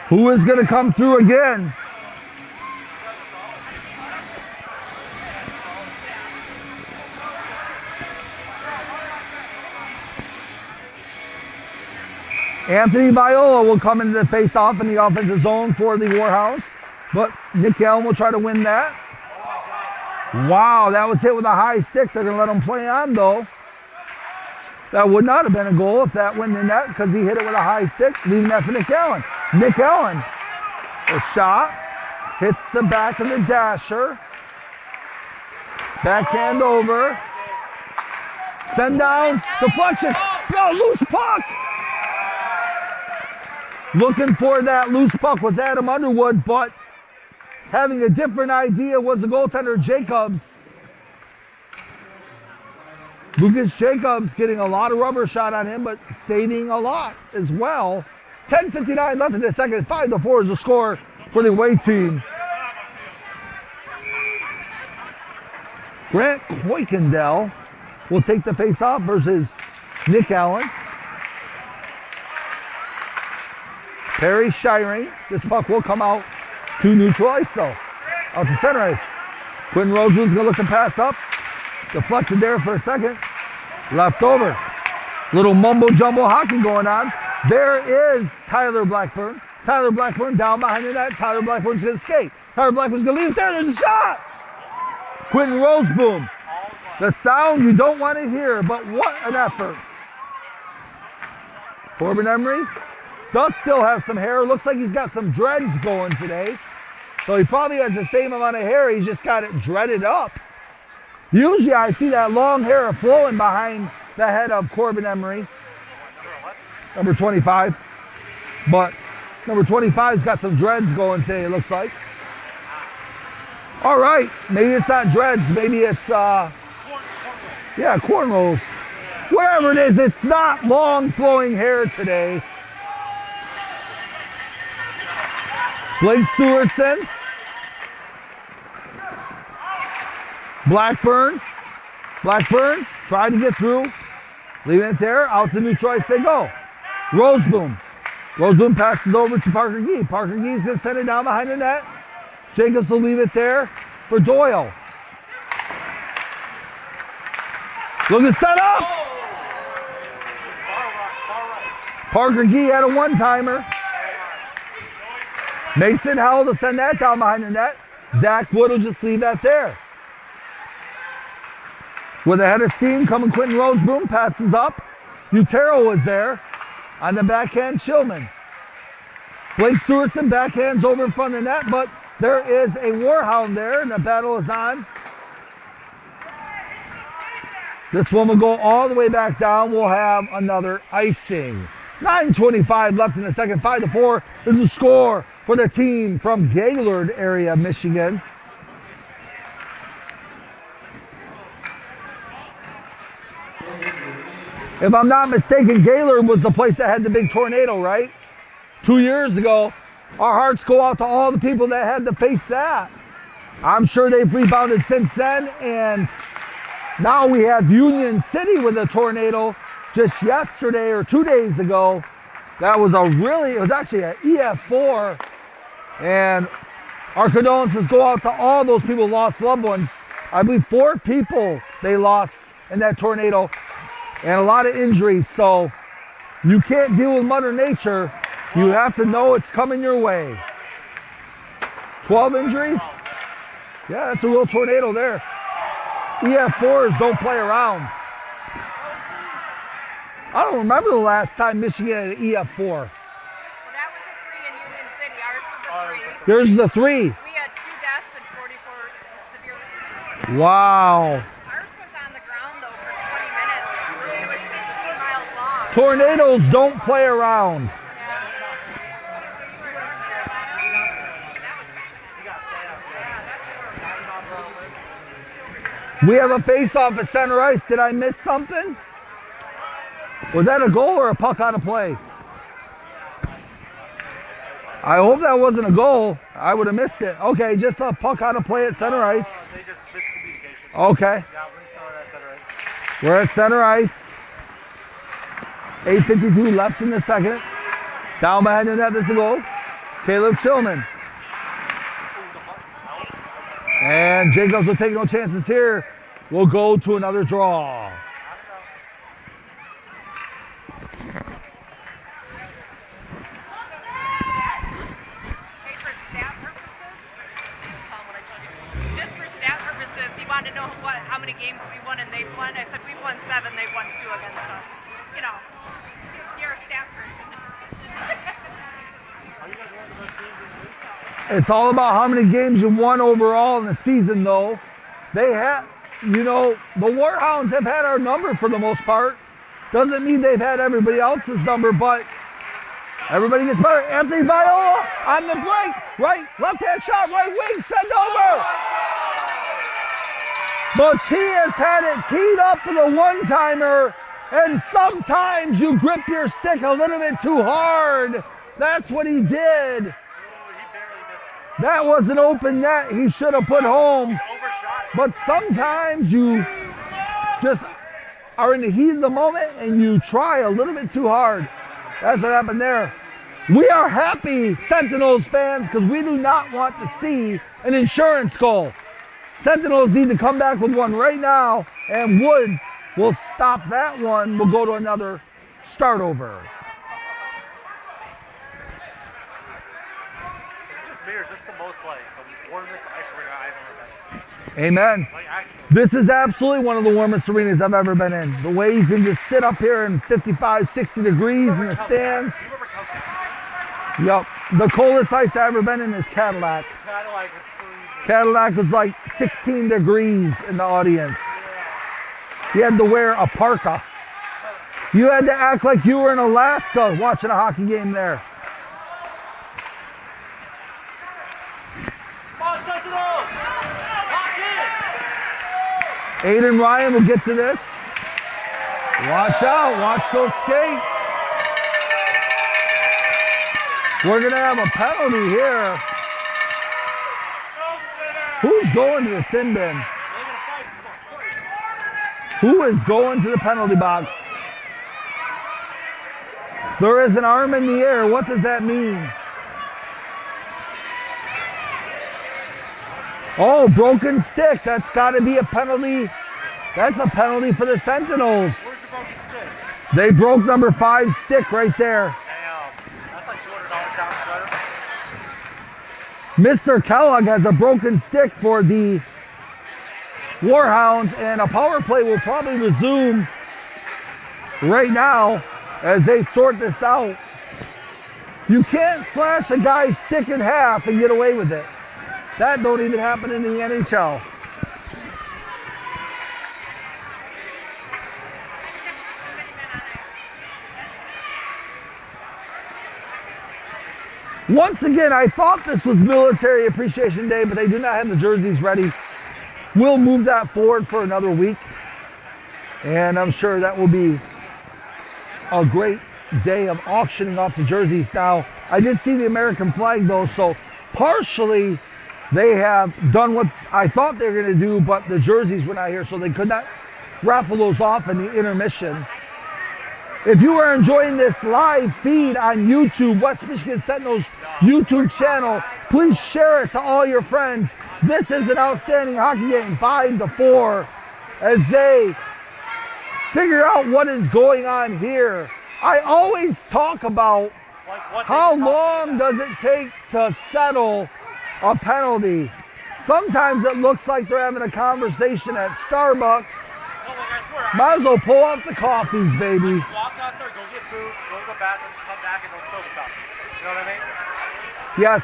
Who is going to come through again? Anthony Viola will come into the face-off in the offensive zone for the Warhounds, but Nick Allen will try to win that. Wow, that was hit with a high stick. They're going to let him play on, though. That would not have been a goal if that went in net because he hit it with a high stick, leaving that for Nick Allen. Nick Allen, a shot, hits the back of the dasher. Backhand over. Send down, deflection. No, loose puck. Looking for that loose puck was Adam Underwood, but having a different idea was the goaltender Jacobs. Lucas Jacobs getting a lot of rubber shot on him, but saving a lot as well. 10:59 left in the second. 5-4 is the score for the away team. Grant Kuykendall will take the face-off versus Nick Allen. Perry Shiring. This puck will come out to neutral ice, though. Out to center ice. Quentin Rosewood's gonna look to pass up. Deflected there for a second. Left over. Little mumbo jumbo hockey going on. There is Tyler Blackburn. Tyler Blackburn down behind the net. Tyler Blackburn's gonna skate. Tyler Blackburn's gonna leave it there. There's a shot! Quentin Roseboom. The sound you don't want to hear, but what an effort. Corbin Emery does still have some hair. Looks like he's got some dreads going today. So he probably has the same amount of hair. He's just got it dreaded up. Usually I see that long hair flowing behind the head of Corbin Emery. Number 25. But number 25's got some dreads going today, it looks like. All right, maybe it's not dreads. Maybe it's, cornrows. Whatever it is, it's not long flowing hair today. Blake Stewartson. Blackburn tried to get through. Leaving it there, out to neutral ice they go. Roseboom passes over to Parker Gee. Parker Gee's gonna send it down behind the net. Jacobs will leave it there for Doyle. Looking set up. Parker Gee had a one-timer. Mason Howell to send that down behind the net. Zach Wood will just leave that there. With a head of steam coming, Quentin Roseboom passes up. Utero was there on the backhand, Shillman. Blake Stewartson backhands over in front of the net, but there is a Warhound there, and the battle is on. This one will go all the way back down. We'll have another icing. 9:25 left in the second. 5-4 is the score for the team from Gaylord area, Michigan. If I'm not mistaken, Gaylord was the place that had the big tornado, right? 2 years ago. Our hearts go out to all the people that had to face that. I'm sure they've rebounded since then, and now we have Union City with a tornado just yesterday or 2 days ago. That was it was actually an EF4, and our condolences go out to all those people who lost loved ones. I believe 4 people they lost in that tornado, and a lot of injuries. So you can't deal with Mother Nature. You have to know it's coming your way. 12 injuries? Yeah, that's a real tornado there. EF4s don't play around. I don't remember the last time Michigan had an EF4. Well, that was a 3 in Union City. Ours was a 3. Yours is a 3. We had 2 deaths and 44 severe. Wow. Ours was on the ground though for 20 minutes. It was 16 miles long. Tornadoes don't play around. We have a face-off at center ice. Did I miss something? Was that a goal or a puck on a play? I hope that wasn't a goal. I would have missed it. Okay, just a puck on a play at center ice. They just missed communication. Okay. Yeah, we're center ice. We're at center ice. 8:52 left in the second. Down behind the net is the goal. Caleb Shillman. And Jacobs will take no chances here. We'll go to another draw. Hey, for stat purposes, tell him what I told you. Just for stat purposes, he wanted to know how many games we won and they've won. I said we've won 7, they've won 2 against us. You know, you're a stat person. Are you guys one of the best teams in the league? It's all about how many games you won overall in the season, though. They have, the Warhounds have had our number for the most part. Doesn't mean they've had everybody else's number, but everybody gets better. Anthony Viola on the break. Right, left-hand shot, right wing, send over. Matias had it teed up for the one-timer, and sometimes you grip your stick a little bit too hard. That's what he did. That was an open net he should have put home. But sometimes you just are in the heat of the moment and you try a little bit too hard. That's what happened there. We are happy, Sentinels fans, because we do not want to see an insurance goal. Sentinels need to come back with one right now, and Wood will stop that one. We'll go to another start over. Is it just me or is this the most like the warmest ice arena I've ever been in? Amen. Like actually. This is absolutely one of the warmest arenas I've ever been in. The way you can just sit up here in 55, 60 degrees in the stands. You remember Calcutta? Yep. The coldest ice I've ever been in is Cadillac. Cadillac was freezing. Cadillac was like 16 degrees in the audience. You had to wear a parka. You had to act like you were in Alaska watching a hockey game there. Come on, Sentinels! Lock in! Aiden Ryan will get to this. Watch out, watch those skates. We're gonna have a penalty here. Who's going to the sin bin? Who is going to the penalty box? There is an arm in the air. What does that mean? Oh, broken stick. That's got to be a penalty. That's a penalty for the Sentinels. Where's the broken stick? They broke number 5 stick right there. Damn. That's like $200 down sweater. Mr. Kellogg has a broken stick for the Warhounds, and a power play will probably resume right now as they sort this out. You can't slash a guy's stick in half and get away with it. That don't even happen in the NHL. Once again, I thought this was Military Appreciation Day, but they do not have the jerseys ready. We'll move that forward for another week, and I'm sure that will be a great day of auctioning off the jerseys. Now, I did see the American flag though, so partially they have done what I thought they were going to do, but the jerseys were not here, so they could not raffle those off in the intermission. If you are enjoying this live feed on YouTube, West Michigan Sentinels YouTube channel, please share it to all your friends. This is an outstanding hockey game, 5-4, as they figure out what is going on here. I always talk about how long does it take to settle a penalty. Sometimes it looks like they're having a conversation at Starbucks. Might as well pull out the coffees, baby. Walk out there, go get food, go to the bathroom, come back, and they'll still be talking. You know what I mean? Yes.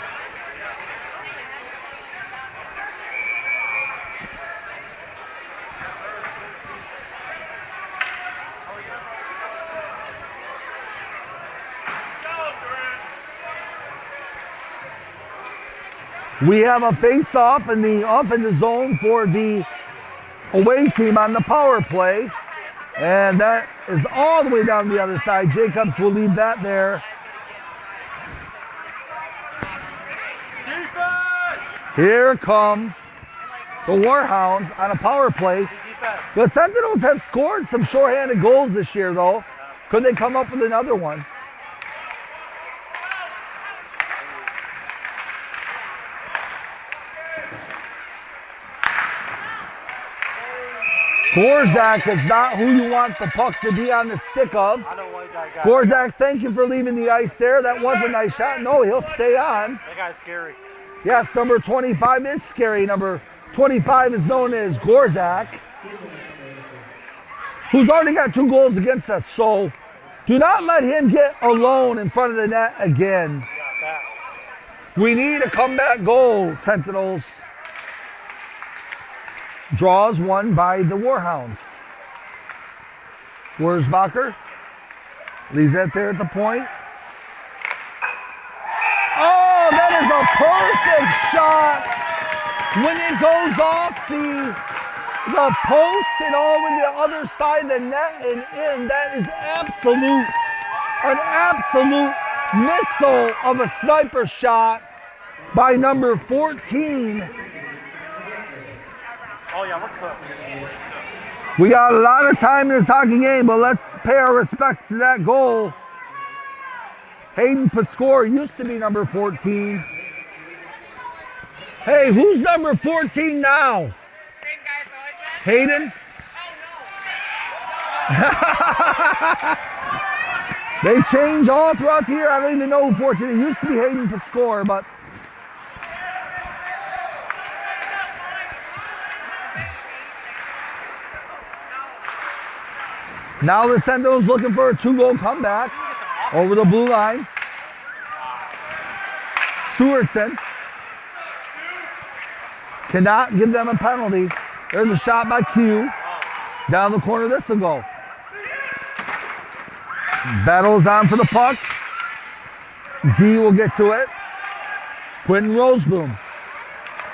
We have a face-off in the offensive zone for the away team on the power play. And that is all the way down the other side. Jacobs will leave that there. Defense! Here come the Warhounds on a power play. The Sentinels have scored some shorthanded goals this year, though. Could they come up with another one? Gorzak is not who you want the puck to be on the stick of. I don't like that guy. Gorzak, thank you for leaving the ice there. That was a nice shot. No, he'll stay on. That guy's scary. Yes, number 25 is scary. Number 25 is known as Gorzak, who's already got 2 goals against us. So do not let him get alone in front of the net again. Yeah, facts. We need a comeback goal, Sentinels. Draws won by the Warhounds. Wurzbacher leaves that there at the point. Oh, that is a perfect shot. When it goes off the post and over the other side of the net and in, that is an absolute missile of a sniper shot by number 14. Oh, yeah, we're cooked. We got a lot of time in this hockey game, but let's pay our respects to that goal. Hayden Pascore used to be number 14. Hey, who's number 14 now? Hayden. They change all throughout the year. I don't even know who for it. It used to be Hayden to score, but now the Sentinels looking for a 2-goal comeback over the blue line. Sewardson cannot give them a penalty. There's a shot by Q. Down the corner, this will go. Battles on for the puck. Gee will get to it. Quentin Roseboom.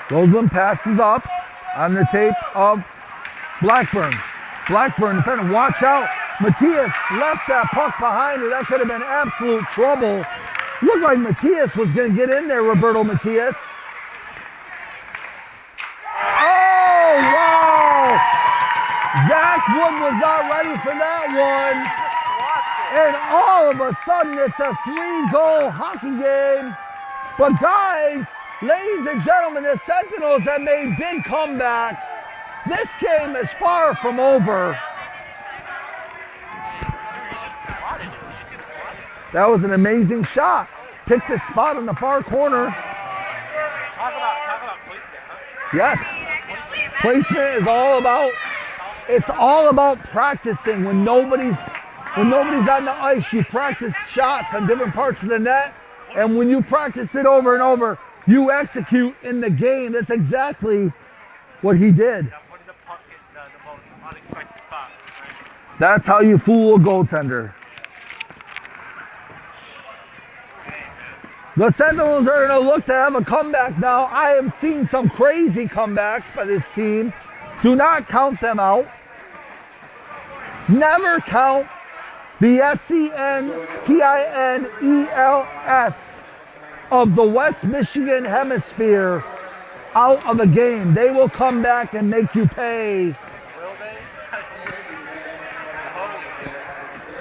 Roseboom passes up on the tape of Blackburn. Blackburn defending, watch out. Matthias left that puck behind her. That could have been absolute trouble. Looked like Matthias was going to get in there, Roberto Matthias. Oh, wow! Zach Wood was not ready for that one. And all of a sudden, it's a 3-goal hockey game. But guys, ladies and gentlemen, the Sentinels have made big comebacks. This game is far from over. That was an amazing shot. Picked the spot in the far corner. Talk about placement, huh? Yes. Placement is all about, it's all about practicing. When nobody's on the ice, you practice shots on different parts of the net. And when you practice it over and over, you execute in the game. That's exactly what he did. Yeah, putting the puck in the most unexpected spots, right? That's how you fool a goaltender. The Sentinels are going to look to have a comeback now. I have seen some crazy comebacks by this team. Do not count them out. Never count the SCNTINELS of the West Michigan hemisphere out of a game. They will come back and make you pay. Will they?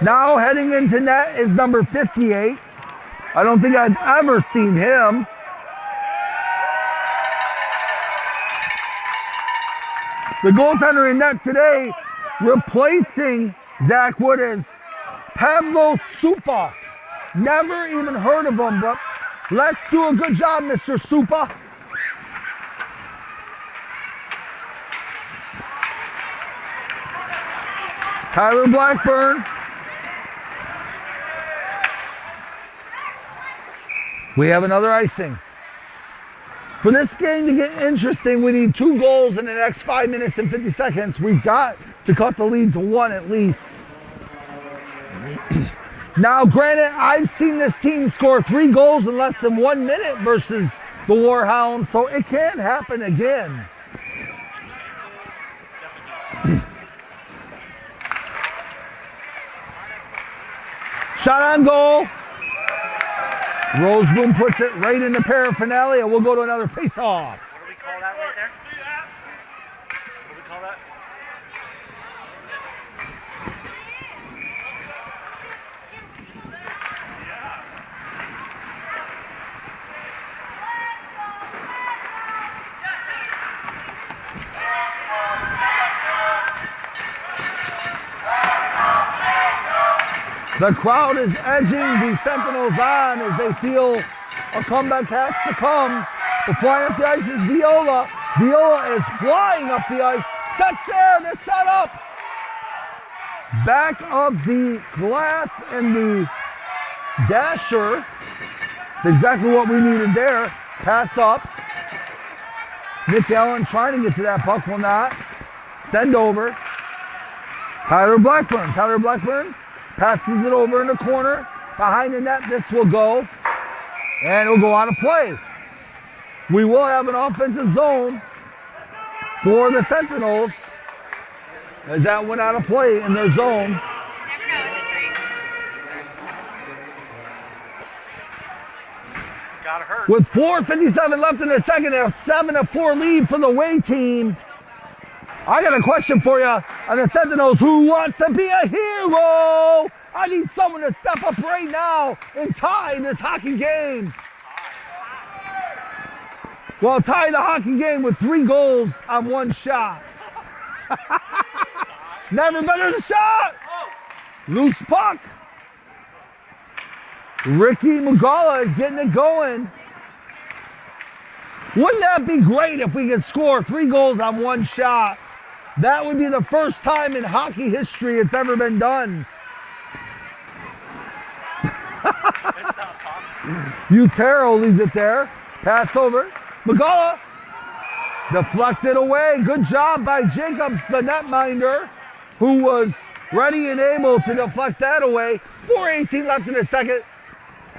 Now heading into net is number 58. I don't think I've ever seen him. The goaltender in net today, replacing Zach Wood, is Pavlo Supa. Never even heard of him, but let's do a good job, Mr. Supa. Tyler Blackburn. We have another icing. For this game to get interesting, we need 2 goals in the next 5 minutes and 50 seconds. We've got to cut the lead to 1 at least. Now, granted, I've seen this team score 3 goals in less than 1 minute versus the Warhounds, so it can happen again. Shot on goal. Roseboom puts it right in the paraphernalia. We'll go to another face-off. What do we call that right there? What do we call that? The crowd is edging the Sentinels on as they feel a comeback has to come. But flying up the ice is Viola. Viola is flying up the ice. Sets there to set up. Back of the glass and the dasher. That's exactly what we needed there. Pass up. Nick Allen trying to get to that puck, will not. Send over. Tyler Blackburn. Tyler Blackburn passes it over in the corner. Behind the net, this will go. And it will go out of play. We will have an offensive zone for the Sentinels as that went out of play in their zone. Never know with this ring. Got hurt. With 4:57 left in the second, a 7-4 lead for the away team. I got a question for you on the Sentinels. Who wants to be a hero? I need someone to step up right now and tie this hockey game. Well, tie the hockey game with 3 goals on 1 shot. Never better the shot. Loose puck. Ricky Mugala is getting it going. Wouldn't that be great if we could score 3 goals on 1 shot? That would be the first time in hockey history it's ever been done. It's not possible. Utero leaves it there. Pass over. Mugala deflected away. Good job by Jacobs, the netminder, who was ready and able to deflect that away. 4:18 left in the second.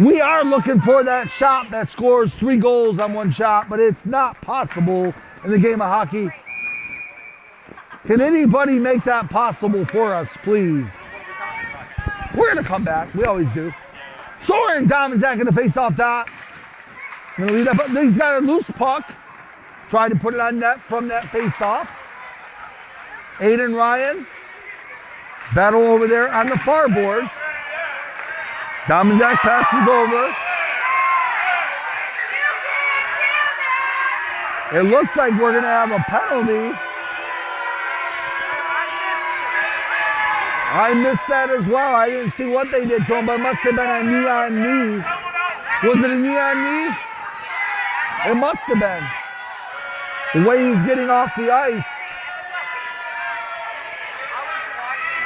We are looking for that shot that scores 3 goals on 1 shot, but it's not possible in the game of hockey. Can anybody make that possible for us, please? We're going to come back. We always do. Soren Dominzak in the face-off dot. Going to lead up. He's got a loose puck. Tried to put it on net from that face-off. Aiden Ryan. Battle over there on the far boards. Dominzak passes over. It looks like we're going to have a penalty. I missed that as well. I didn't see what they did to him, but it must have been a knee on knee. Was it a knee on knee? It must have been. The way he's getting off the ice.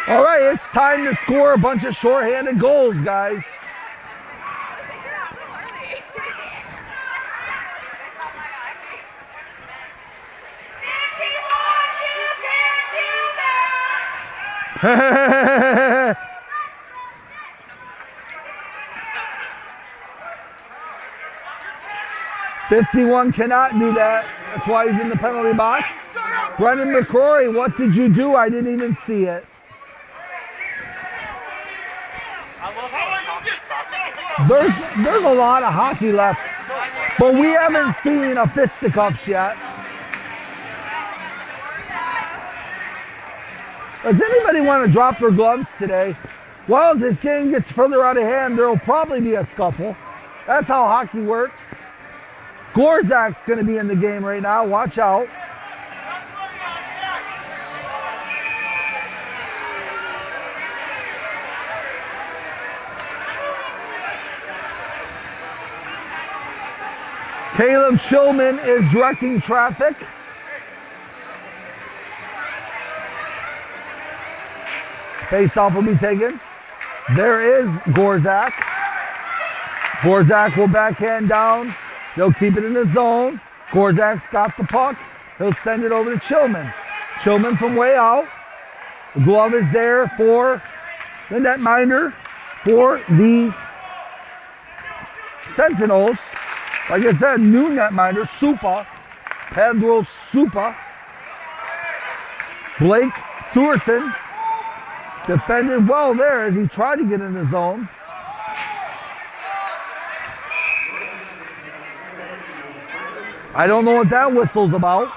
All right, it's time to score a bunch of shorthanded goals, guys. '51 cannot do that. That's why he's in the penalty box. Brendan McCrory, what did you do? I didn't even see it. I love how toxic hockey is. There's a lot of hockey left, but we haven't seen a fisticuffs yet. Does anybody want to drop their gloves today? Well, if this game gets further out of hand, there will probably be a scuffle. That's how hockey works. Gorzak's going to be in the game right now. Watch out. Caleb Shillman is directing traffic. Face-off will be taken. There is Gorzak. Gorzak will backhand down. They'll keep it in the zone. Gorzak's got the puck. He'll send it over to Chillman. Chillman from way out. The glove is there for the netminder for the Sentinels. Like I said, new netminder, Supa. Pedro Supa. Blake Sewerson defended well there as he tried to get in the zone. I don't know what that whistle's about.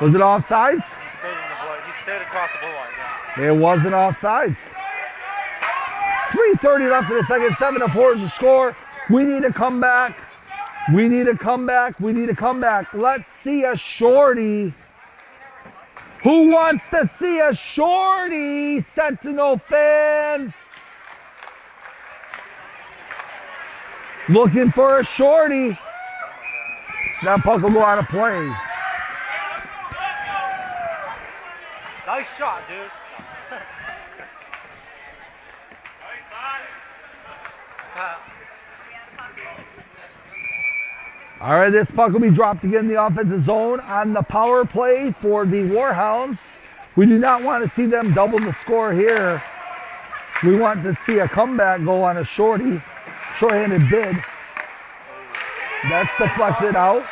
Was it offsides? He stayed across the blue line, yeah. It wasn't offsides. 3:30 left in the second, 7-4 is the score. We need to come back. We need to come back. We need to come back. Let's see a shorty. Who wants to see a shorty, Sentinel fans? Looking for a shorty. That puck will go out of play. Nice shot, dude. All right, this puck will be dropped again in the offensive zone on the power play for the Warhounds. We do not want to see them double the score here. We want to see a comeback goal on a shorthanded bid. That's deflected out.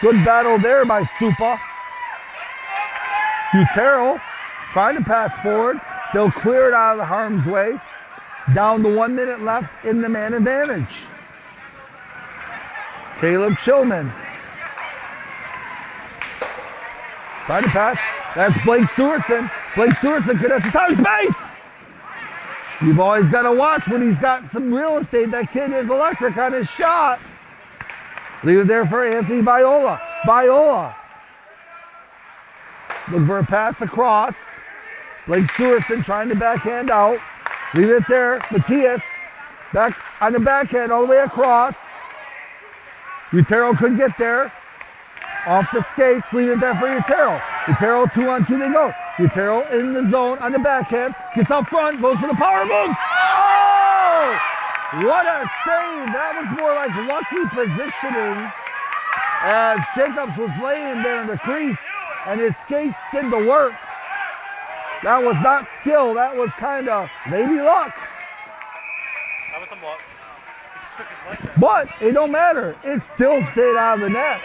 Good battle there by Supa. Utero trying to pass forward. They'll clear it out of the harm's way. Down to 1 minute left in the man advantage. Caleb Chillman. Trying to pass. That's Blake Sewerson. Blake Sewerson could have the time space. You've always got to watch when he's got some real estate. That kid is electric on his shot. Leave it there for Anthony Viola. Viola Looking for a pass across. Blake Sewerson trying to backhand out. Leave it there. Matthias back on the backhand all the way across. Utero couldn't get there. Off the skates, leave it there for Utero. Utero 2-on-2 they go. Utero in the zone on the backhand. Gets up front, goes for the power move. Oh! What a save. That was more like lucky positioning as Jacobs was laying there in the crease and his skates did the work. That was not skill. That was kind of maybe luck. That was some luck. He just took his leg there. But it don't matter. It still stayed out of the net.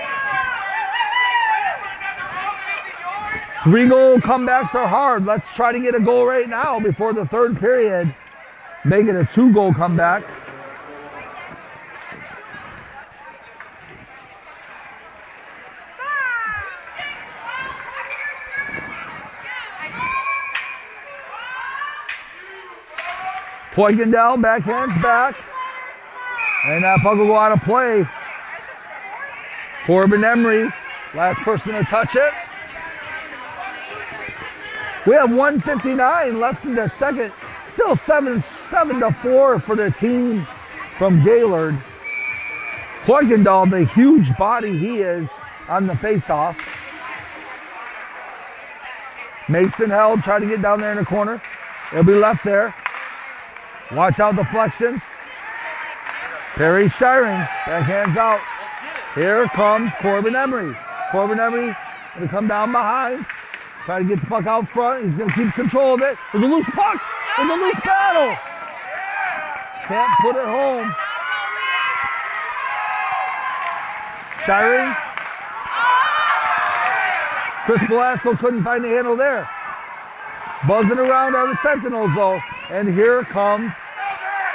3-goal comebacks are hard. Let's try to get a goal right now before the third period. Make it a 2-goal comeback. Poigendale backhands back. And that puck will go out of play. Corbin Emery, last person to touch it. We have 1:59 left in the second. Still 7-4 for the team from Gaylord. Poigendale, the huge body he is on the faceoff. Mason held, tried to get down there in the corner. It'll be left there. Watch out deflections. Perry Shiring, backhands out. Here comes Corbin Emery. Corbin Emery gonna come down behind. Try to get the puck out front. He's gonna keep control of it. There's a loose puck. There's a loose paddle. Can't put it home. Shiring. Chris Velasco couldn't find the handle there. Buzzing around are the Sentinels though. And here comes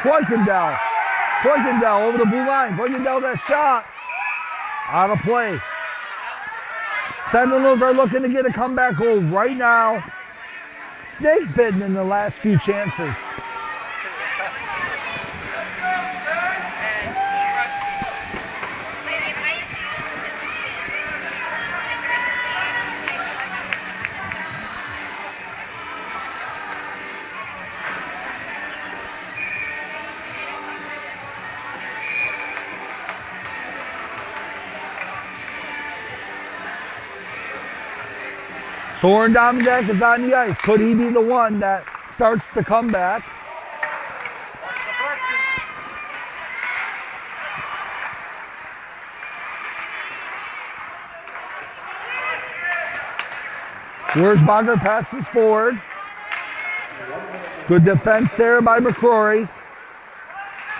Poigendale. Poigendale over the blue line. Poigendale that shot. Out of play. Sentinels are looking to get a comeback goal right now. Snake bitten in the last few chances. Soren Domjak is on the ice. Could he be the one that starts the comeback? Wurzbacher passes forward. Good defense there by McCrory.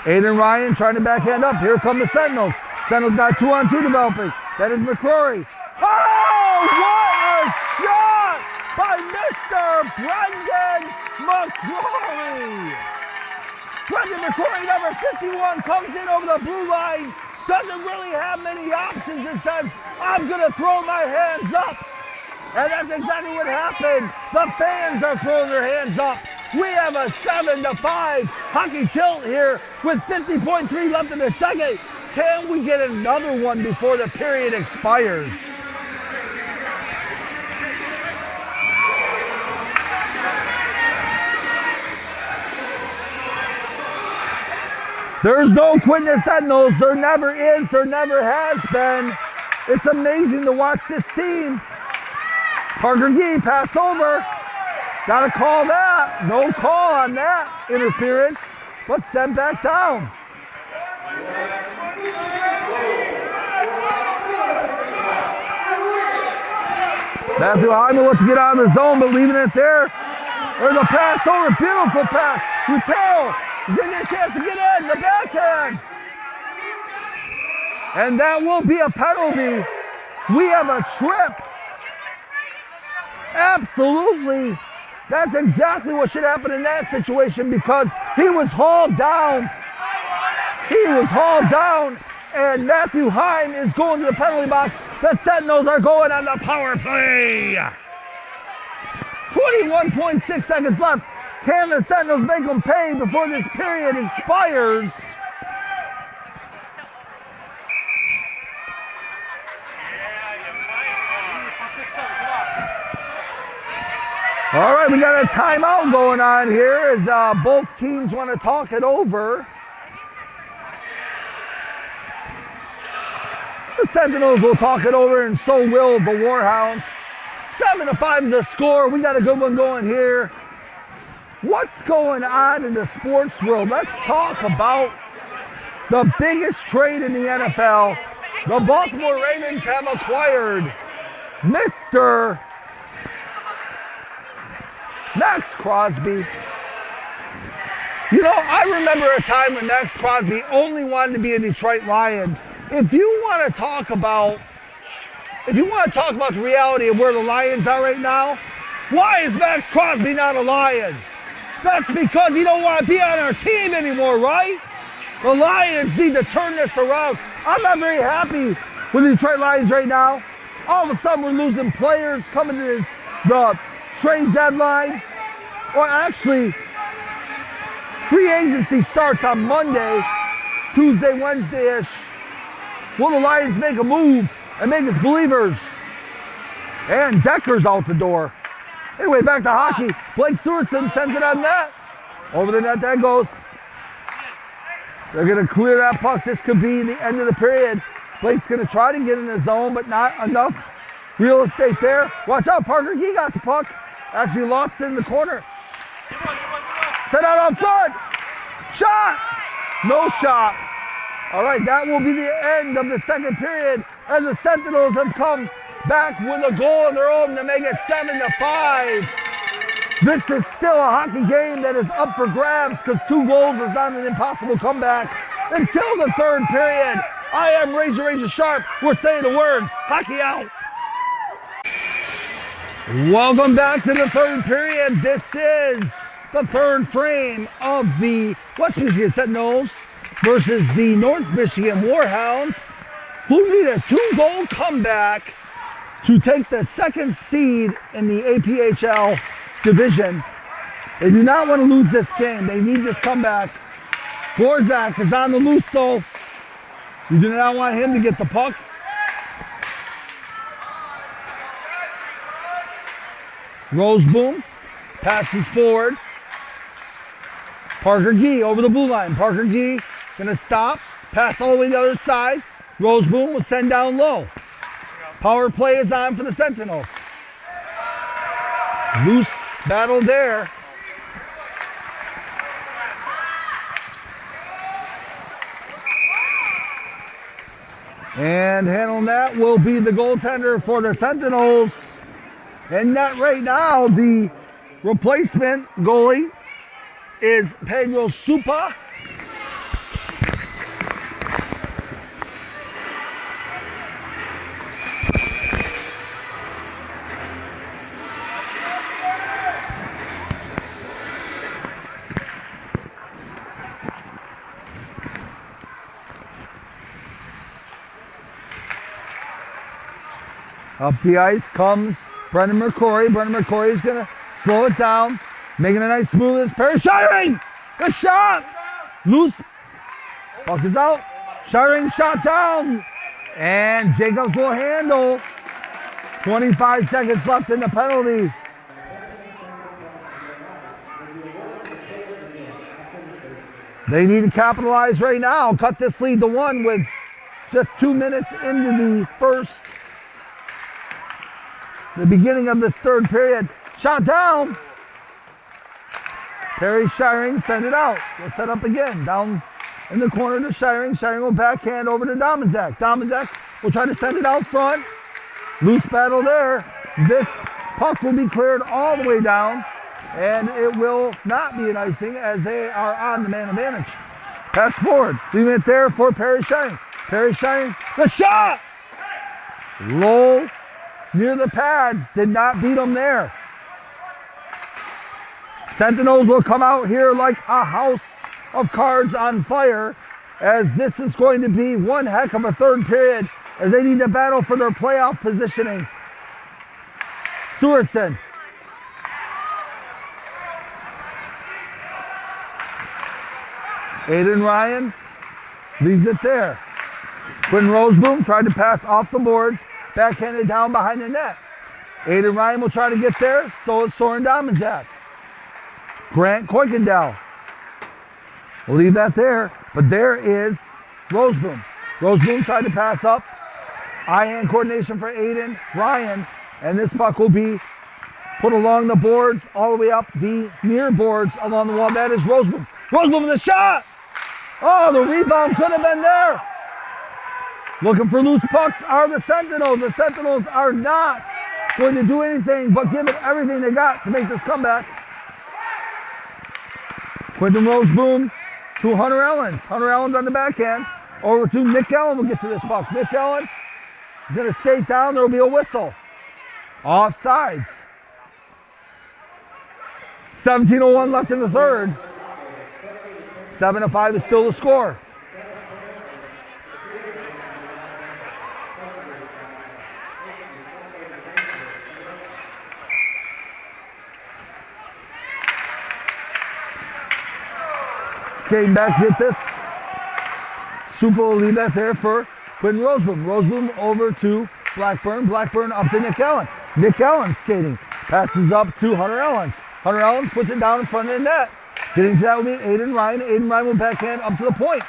Aiden Ryan trying to backhand up. Here come the Sentinels. Sentinels got 2-on-2 developing. That is McCrory. Oh, what a shot by Mr. Brendan McCrory. Brendan McCrory, number 51, comes in over the blue line. Doesn't really have many options and says, I'm going to throw my hands up. And that's exactly what happened. The fans are throwing their hands up. We have a 7-5 hockey tilt here with 50.3 left in the second. Can we get another one before the period expires? There's no quitting the Sentinels. There never is. There never has been. It's amazing to watch this team. Parker Gee, pass over. Gotta call that. No call on that interference, but sent back down. Matthew Hyman wants to get out of the zone, but leaving it there. There's a pass over, beautiful pass. Utero is gonna get a chance to get in, the backhand. And that will be a penalty. We have a trip. Absolutely. That's exactly what should happen in that situation because he was hauled down. He was hauled down, and Matthew Heim is going to the penalty box. The Sentinels are going on the power play. 21.6 seconds left. Can the Sentinels make them pay before this period expires? All right, we got a timeout going on here as both teams want to talk it over. The Sentinels will talk it over, and so will the Warhounds. 7-5 is the score. We got a good one going here. What's going on in the sports world? Let's talk about the biggest trade in the NFL. The Baltimore Ravens have acquired Mr. Max Crosby. You know, I remember a time when Max Crosby only wanted to be a Detroit Lion. If you want to talk about the reality of where the Lions are right now, why is Max Crosby not a Lion? That's because he don't want to be on our team anymore, right? The Lions need to turn this around. I'm not very happy with the Detroit Lions right now. All of a sudden we're losing players coming to the trade deadline. Or actually, free agency starts on Monday, Tuesday, Wednesday-ish. Will the Lions make a move and make us believers? And Decker's out the door. Anyway, back to hockey. Blake Stewartson sends it on net. Over the net that goes. They're going to clear that puck. This could be the end of the period. Blake's going to try to get in the zone, but not enough real estate there. Watch out, Parker Gee got the puck. Actually lost it in the corner. Set out on front. Shot. No shot. All right, that will be the end of the second period as the Sentinels have come back with a goal of their own to make it 7-5. This is still a hockey game that is up for grabs because 2 goals is not an impossible comeback until the third period. I am Razor Sharp. We're saying the words, hockey out. Welcome back to the third period. This is the third frame of the West Michigan Sentinels versus the North Michigan Warhounds, who need a 2-goal comeback to take the second seed in the APHL division. They do not want to lose this game. They need this comeback. Borzak is on the loose, so you do not want him to get the puck. Roseboom passes forward. Parker Gee over the blue line. Parker Gee gonna stop, pass all the way to the other side. Roseboom will send down low. Power play is on for the Sentinels. Loose battle there. And handling that will be the goaltender for the Sentinels. And that right now, the replacement goalie is Pedro Supa. Up the ice comes Brendan McCrory. Brendan McCrory is going to slow it down, making a nice move. This Perry Shiring, the shot, loose, puck is out. Shiring shot down, and Jacobs will handle. 25 seconds left in the penalty. They need to capitalize right now. Cut this lead to 1 with just 2 minutes into the beginning of this third period. Shot down. Perry Shiring send it out. We'll set up again. Down in the corner to Shiring. Shiring will backhand over to Domazak. Domazak will try to send it out front. Loose battle there. This puck will be cleared all the way down, and it will not be an icing as they are on the man advantage. Pass forward. Leaving it there for Perry Shiring. Perry Shiring. The shot! Low. Near the pads, did not beat them there. Sentinels will come out here like a house of cards on fire, as this is going to be one heck of a third period as they need to battle for their playoff positioning. Stewartson. Aiden Ryan leaves it there. Quinn Roseboom tried to pass off the boards. Backhanded down behind the net. Aiden Ryan will try to get there. So is Soren Domanzak. Grant Kuykendall. We'll leave that there. But there is Roseboom. Roseboom tried to pass up. Eye-hand coordination for Aiden Ryan. And this puck will be put along the boards, all the way up the near boards along the wall. That is Roseboom. Roseboom with a shot! Oh, the rebound could have been there. Looking for loose pucks are the Sentinels. The Sentinels are not going to do anything but give it everything they got to make this comeback. Quentin Roseboom to Hunter Ellens. Hunter Ellens on the backhand. Over to Nick Ellen will get to this puck. Nick Ellen is going to skate down. There will be a whistle. Offsides. 17:01 left in the third. 7-5 is still the score. Skating back, get this. Super will leave that there for Quentin Roseboom. Roseboom over to Blackburn. Blackburn up to Nick Ellen. Nick Ellen skating. Passes up to Hunter Ellens. Hunter Ellens puts it down in front of the net. Getting to that will be Aiden Ryan. Aiden Ryan will backhand up to the point.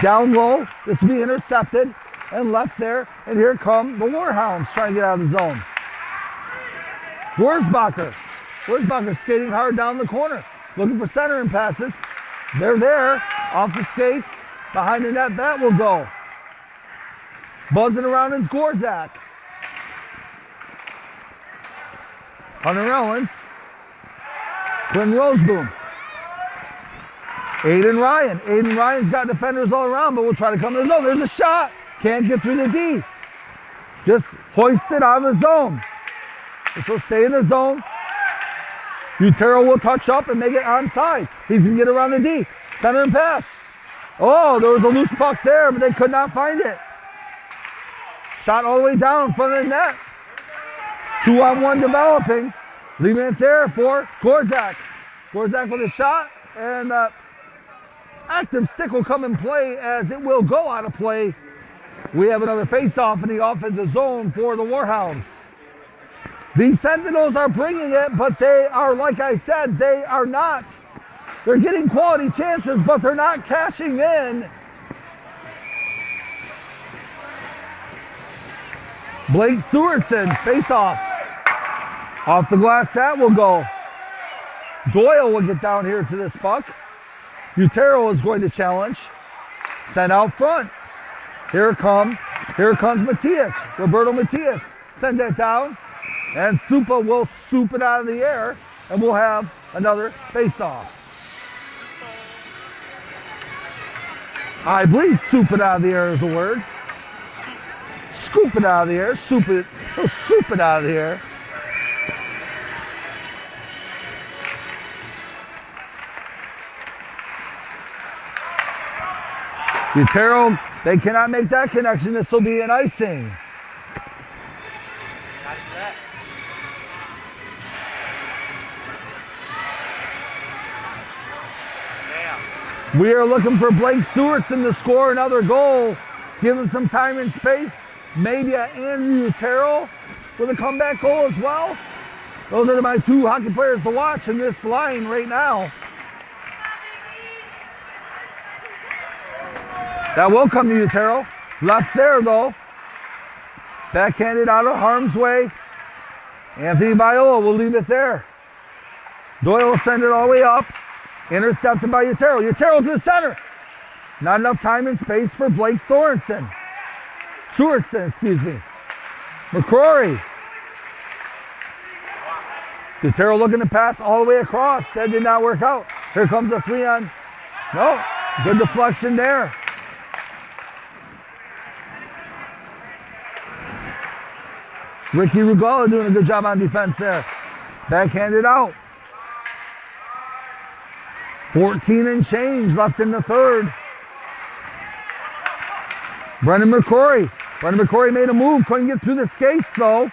Down low. This will be intercepted and left there. And here come the Warhounds trying to get out of the zone. Wurzbacher. Wurzbacher skating hard down the corner. Looking for centering passes. They're there. Off the skates. Behind the net. That will go. Buzzing around is Gorzak. Hunter Ellens. Quinn Roseboom. Aiden Ryan. Aiden Ryan's got defenders all around, but we'll try to come to the zone. There's a shot. Can't get through the D. Just hoist it out of the zone. This will stay in the zone. Utero will touch up and make it onside. He's going to get around the D. Center and pass. Oh, there was a loose puck there, but they could not find it. Shot all the way down in front of the net. 2-on-1 developing. Leaving it there for Gorzak. Gorzak with a shot, and active stick will come in play as it will go out of play. We have another face-off in the offensive zone for the Warhounds. The Sentinels are bringing it, but they are, like I said, they are not. They're getting quality chances, but they're not cashing in. Blake Sewardson, face-off. Off the glass, that will go. Doyle will get down here to this puck. Utero is going to challenge. Sent out front. Here comes Matias. Roberto Matias. Send that down. And Supa will soup it out of the air. And we'll have another face-off. I believe soup it out of the air is the word. Scoop it out of the air. Soup it. He'll soup it out of the air. Utero, they cannot make that connection. This will be an icing. We are looking for Blake Sewardson to score another goal. Give him some time and space. Maybe Andrew Utero with a comeback goal as well. Those are my two hockey players to watch in this line right now. That will come to Utero. Left there though. Backhanded out of harm's way. Anthony Viola will leave it there. Doyle will send it all the way up. Intercepted by Utero. Utero to the center. Not enough time and space for Blake Sorensen. Sewardson, excuse me. McCrory. Utero looking to pass all the way across. That did not work out. Here comes a 3-on. No, good deflection there. Ricky Rugala doing a good job on defense there. Backhanded out. 14 and change left in the third. Brendan McCrory. Brendan McCrory made a move. Couldn't get through the skates though.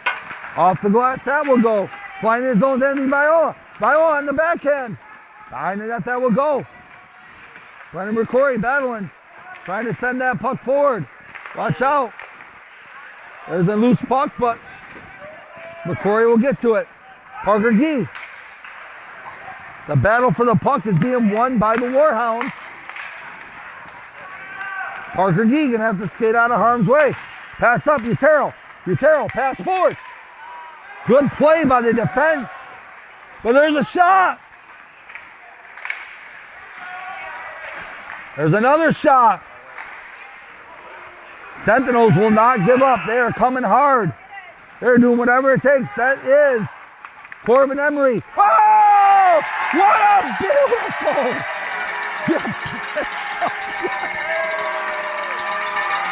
Off the glass, that will go. Flying in his own ending, Viola. Viola on the backhand. Behind the net, that will go. Brendan McCrory battling. Trying to send that puck forward. Watch out. There's a loose puck, but McCrory will get to it. Parker Gee. The battle for the puck is being won by the Warhounds. Parker Gee gonna have to skate out of harm's way. Pass up, Utero. Utero, pass forward. Good play by the defense. But there's a shot. There's another shot. Sentinels will not give up. They are coming hard. They're doing whatever it takes. That is Corbin Emery. Oh! What a beautiful!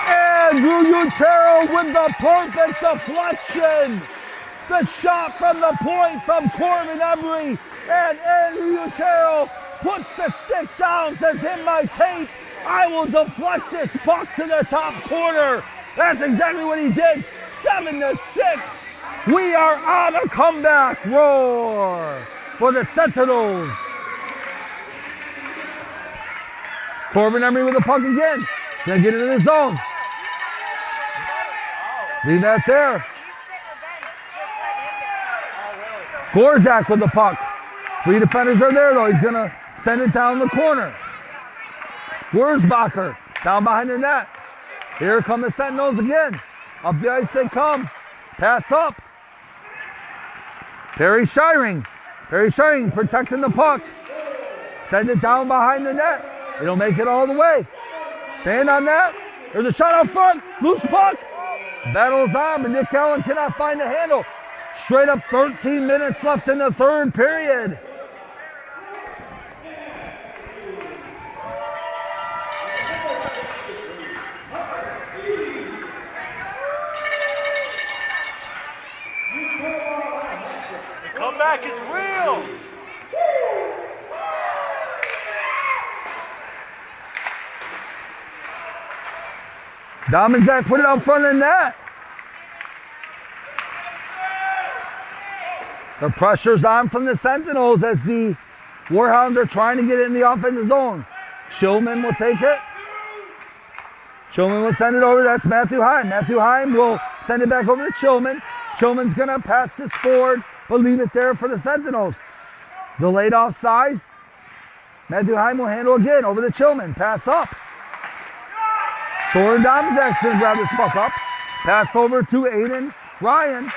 Andrew Utero with the perfect deflection. The shot from the point from Corbin Emery. And Andrew Utero puts the stick down, says, in my tape, I will deflect this puck to the top corner. That's exactly what he did. 7-6. We are on a comeback roar for the Sentinels. Corbin Emery with the puck again. Gonna get it in the zone. Leave that there. Gorzak with the puck. 3 defenders are there though. He's gonna send it down the corner. Wurzbacher down behind the net. Here come the Sentinels again. Up the ice they come. Pass up. Perry Shiring. Perry Shiring protecting the puck. Send it down behind the net. It'll make it all the way. Stand on that. There's a shot out front. Loose puck. Battles on, but Nick Allen cannot find the handle. Straight up 13 minutes left in the third period. The comeback is real. Dominzak put it out front of the net. The pressure's on from the Sentinels as the Warhounds are trying to get it in the offensive zone. Shulman will take it. Shulman will send it over. That's Matthew Heim. Matthew Heim will send it back over to Shulman. Shulman's going to pass this forward, but leave it there for the Sentinels. Delayed offsides. Matthew Heim will handle again over to Shulman. Pass up. Soren Dominzak's going to grab this puck up. Pass over to Aiden Ryan.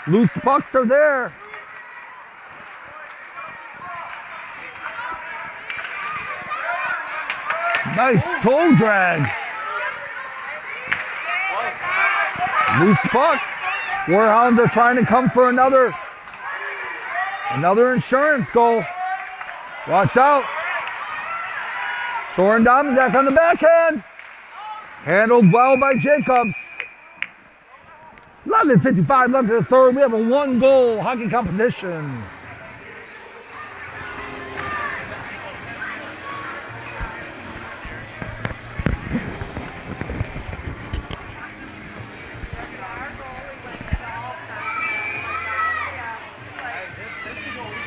Loose pucks are there. Nice toe drag. Loose puck. Warhounds are trying to come for another insurance goal. Watch out. Soren Dominzak on the backhand. Handled well by Jacobs. 11:55 left in the third. We have a 1-goal hockey competition.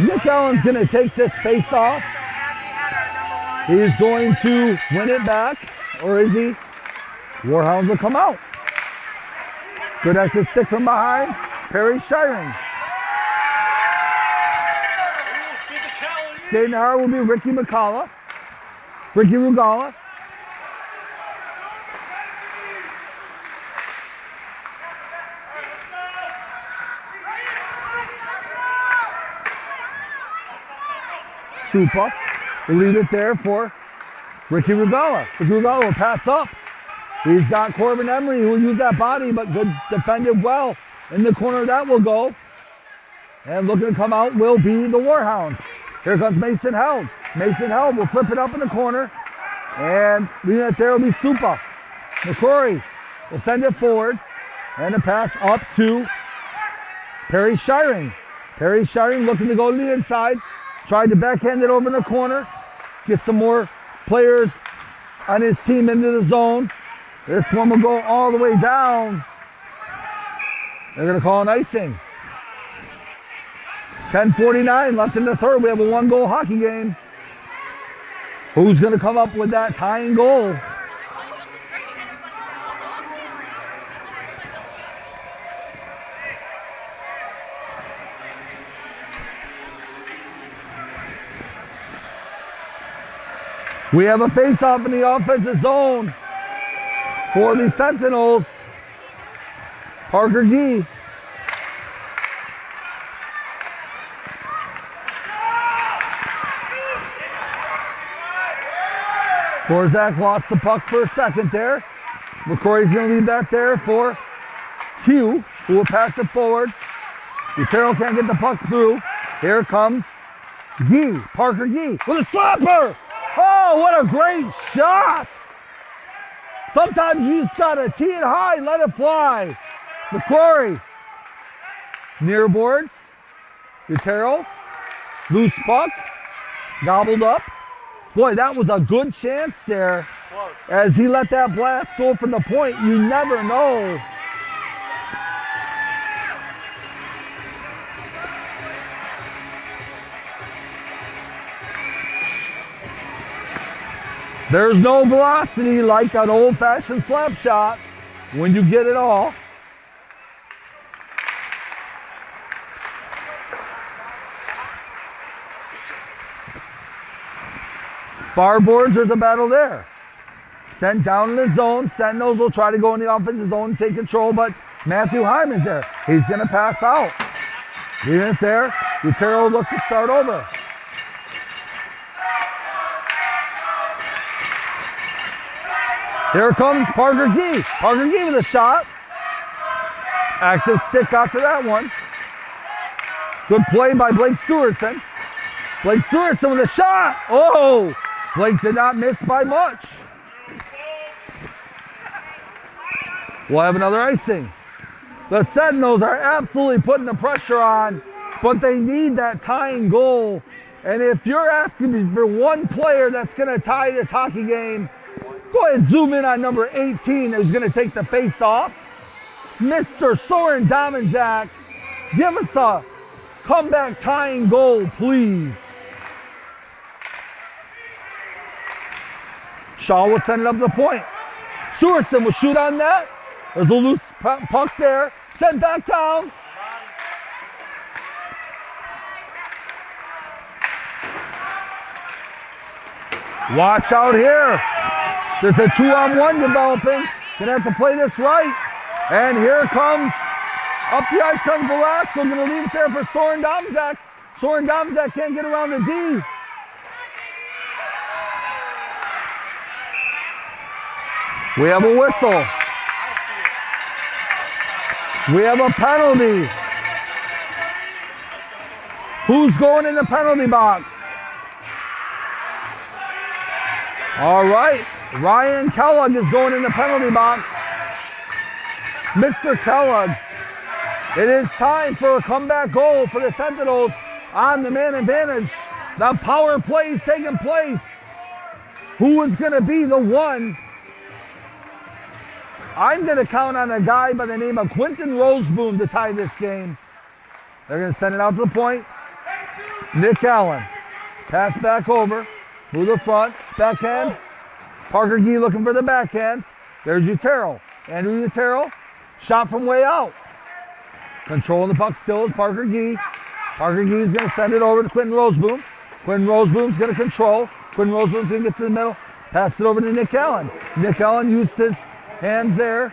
Nick Allen's going to take this face off. He's going to win it back, or is he? Warhounds will come out. Good active stick from behind. Perry Shiring. Skating hard will be Ricky McCullough. Ricky Rugala. Supa will leave it there for Ricky Rugala. Ricky Rugala will pass up. He's got Corbin Emery who will use that body, but good defended well. In the corner that will go. And looking to come out will be the Warhounds. Here comes Mason Held. Mason Held will flip it up in the corner. And leaving it there will be Supa. McCrory will send it forward. And a pass up to Perry Shiring. Perry Shiring looking to go to the inside. Tried to backhand it over in the corner. Get some more players on his team into the zone. This one will go all the way down. They're going to call an icing. 10:49 left in the third. We have a 1-goal hockey game. Who's going to come up with that tying goal? We have a face-off in the offensive zone for the Sentinels. Parker Gee. Borzak lost the puck for a second there. McCrory's going to leave that there for Hugh, who will pass it forward. Utero can't get the puck through. Here comes Gee, Parker Gee with a slapper. Oh, what a great shot. Sometimes you just got to tee it high, let it fly. McCrory, near boards. Utero, loose puck, gobbled up. Boy, that was a good chance there. Close. As he let that blast go from the point. You never know. There's no velocity like an old-fashioned slap shot when you get it all. Far boards, there's a battle there. Sent down in the zone. Sentinels will try to go in the offensive zone and take control, but Matthew Hyman's there. He's going to pass out. Leaving it there. Utero will look to start over. Here comes Parker Gee. Parker Gee with a shot. Active stick after that one. Good play by Blake Stewartson. Blake Stewartson with a shot. Oh! Blake did not miss by much. We'll have another icing. The Sentinels are absolutely putting the pressure on, but they need that tying goal. And if you're asking me for one player that's going to tie this hockey game, go ahead and zoom in on number 18 who's going to take the face off. Mr. Soren Dominzak, give us a comeback tying goal, please. Shaw will send it up the point. Stewartson will shoot on that. There's a loose puck there. Sent back down. Watch out here. There's a 2-on-1 developing. Gonna have to play this right. And here comes, up the ice comes Velasco. Gonna leave it there for Soren Dominzak. Soren Dominzak can't get around the D. We have a whistle. We have a penalty. Who's going in the penalty box? All right, Ryan Kellogg is going in the penalty box. Mr. Kellogg, it is time for a comeback goal for the Sentinels on the man advantage. The power play is taking place. Who is going to be the one? I'm going to count on a guy by the name of Quentin Roseboom to tie this game. They're going to send it out to the point. Nick Allen. Pass back over. Move to the front. Backhand. Parker Gee looking for the backhand. There's Utero. Andrew Utero. Shot from way out. Controlling the puck still is Parker Gee. Parker Gee is going to send it over to Quentin Roseboom. Quentin Roseboom's going to control. Quentin Roseboom's going to get to the middle. Pass it over to Nick Allen. Nick Allen used his hands there.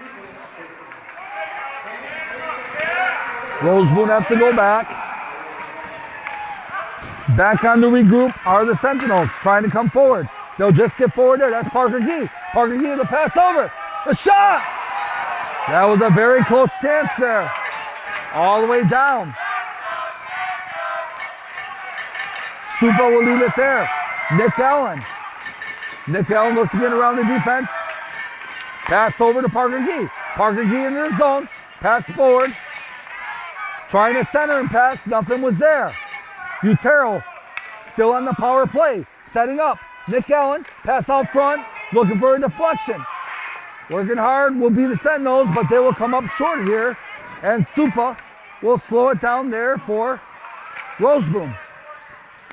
Roseboom have to go back. Back on the regroup are the Sentinels trying to come forward. They'll just get forward there. That's Parker Gee. Parker Gee with the pass over. The shot! That was a very close chance there. All the way down. Supa will leave it there. Nick Allen. Nick Allen looks to get around the defense. Pass over to Parker Gee. Parker Gee into the zone. Pass forward. Trying to center and pass. Nothing was there. Utero still on the power play. Setting up. Nick Allen. Pass out front. Looking for a deflection. Working hard will be the Sentinels, but they will come up short here. And Supa will slow it down there for Roseboom.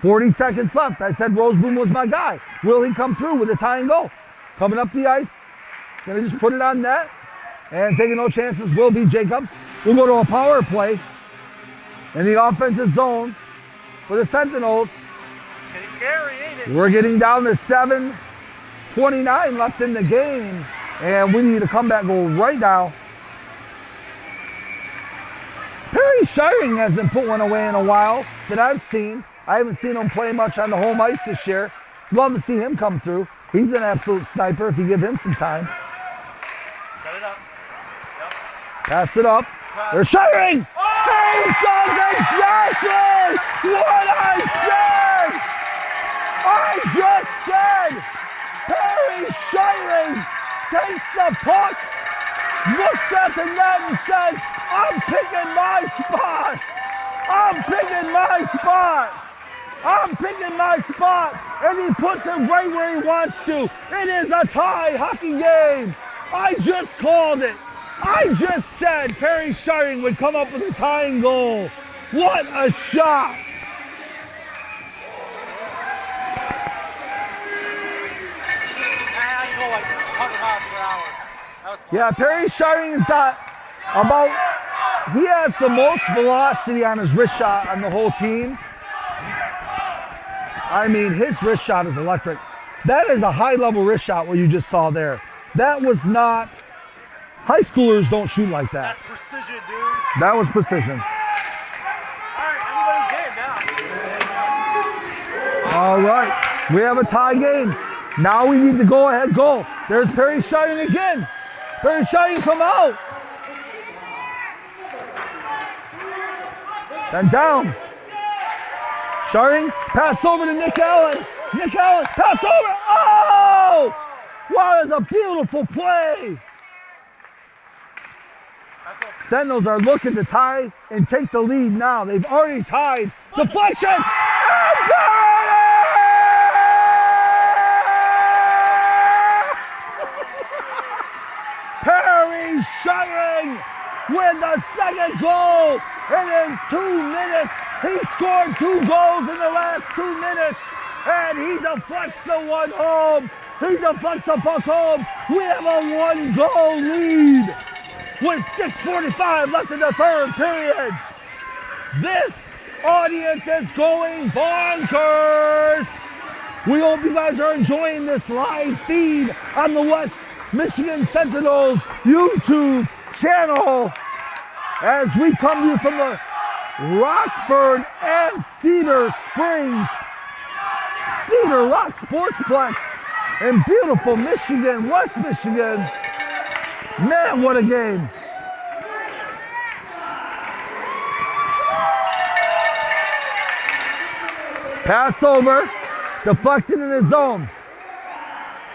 40 seconds left. I said Roseboom was my guy. Will he come through with a tying goal? Coming up the ice. Gonna just put it on net. And taking no chances will be Jacobs. We'll go to a power play in the offensive zone for the Sentinels. It's getting scary, ain't it? We're getting down to 2:29 left in the game, and we need a comeback goal right now. Perry Shiring hasn't put one away in a while that I've seen. I haven't seen him play much on the home ice this year. Love to see him come through. He's an absolute sniper if you give him some time. Set it up. Yep. Pass it up. They're Shiring! He does exactly what I said! I just said! Perry Shiring takes the puck, looks at the net and says, I'm picking my spot! I'm picking my spot! I'm picking my spot! And he puts it right where he wants to. It is a tie hockey game. I just called it. I just said Perry Shiring would come up with a tying goal. What a shot! I go like 100 miles per hour. That was fun. Yeah, Perry Shiring has got about, he has the most velocity on his wrist shot on the whole team. I mean, his wrist shot is electric. That is a high-level wrist shot, what you just saw there. That was not, high schoolers don't shoot like that. That's precision, dude. That was precision. All right, anybody's game now. All right, we have a tie game. Now we need the go-ahead goal. There's Perry Shiring again. Perry Shiring come out. Then down. Shiring, pass over to Nick Allen. Nick Allen, pass over. Oh! Wow, that's a beautiful play. Sentinels are looking to tie and take the lead now. They've already tied. Deflection! And Perry Shiring with the second goal. And in 2 minutes, he scored 2 goals in the last 2 minutes. And he deflects the one home. He deflects the puck home. We have a 1-goal lead with 6:45 left in the third period. This audience is going bonkers. We hope you guys are enjoying this live feed on the West Michigan Sentinels YouTube channel as we come to you from the Rockford and Cedar Springs Cedar Rock Sportsplex in beautiful Michigan, West Michigan. Man, what a game. Pass over, deflected in his zone.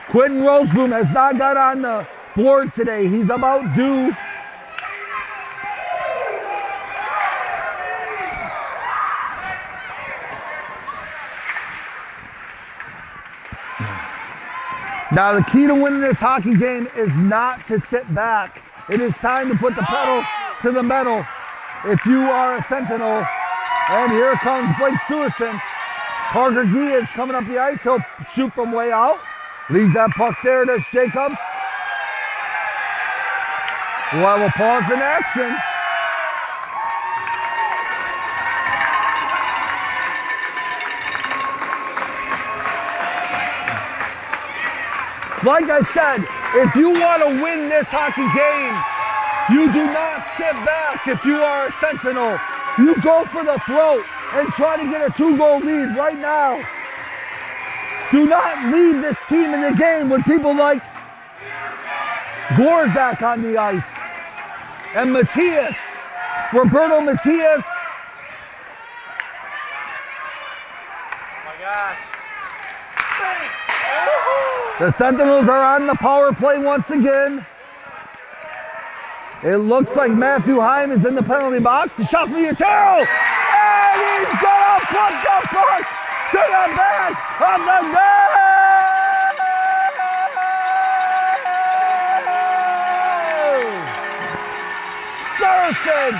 Quentin Roseboom has not got on the board today. He's about due. Now the key to winning this hockey game is not to sit back. It is time to put the pedal to the metal if you are a Sentinel. And here comes Blake Sewison. Parker Gee is coming up the ice. He'll shoot from way out. Leaves that puck there to Jacobs. We'll have a pause in action. Like I said, if you want to win this hockey game, you do not sit back if you are a Sentinel. You go for the throat and try to get a 2-goal lead right now. Do not leave this team in the game with people like Gorzak on the ice and Matias, Roberto Matias. Oh my gosh. The Sentinels are on the power play once again. It looks like Matthew Heim is in the penalty box. The shot for Utero. And he's gonna put the puck to the back of the net. Surfing.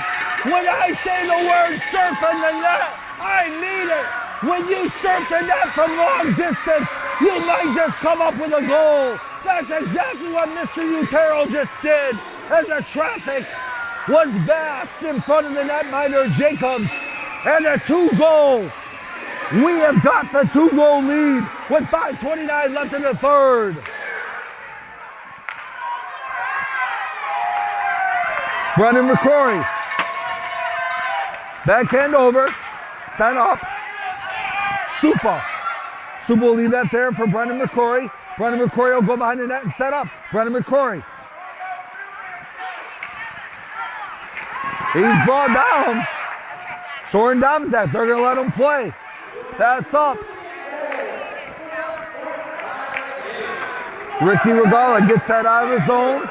When I say the word surfing the net, I mean it. When you surf the net from long distance, you might just come up with a goal. That's exactly what Mr. Utero just did as the traffic was vast in front of the netminder Jacobs. And a 2-goal We have got the 2-goal lead with 5:29 left in the third. Brendan McCrory. Backhand over. Sent up. Supa. Supa will leave that there for Brendan McCrory. Brendan McCrory will go behind the net and set up. Brendan McCrory. He's brought down. Soren Domzak, they're going to let him play. Pass up. Ricky Regala gets that out of the zone.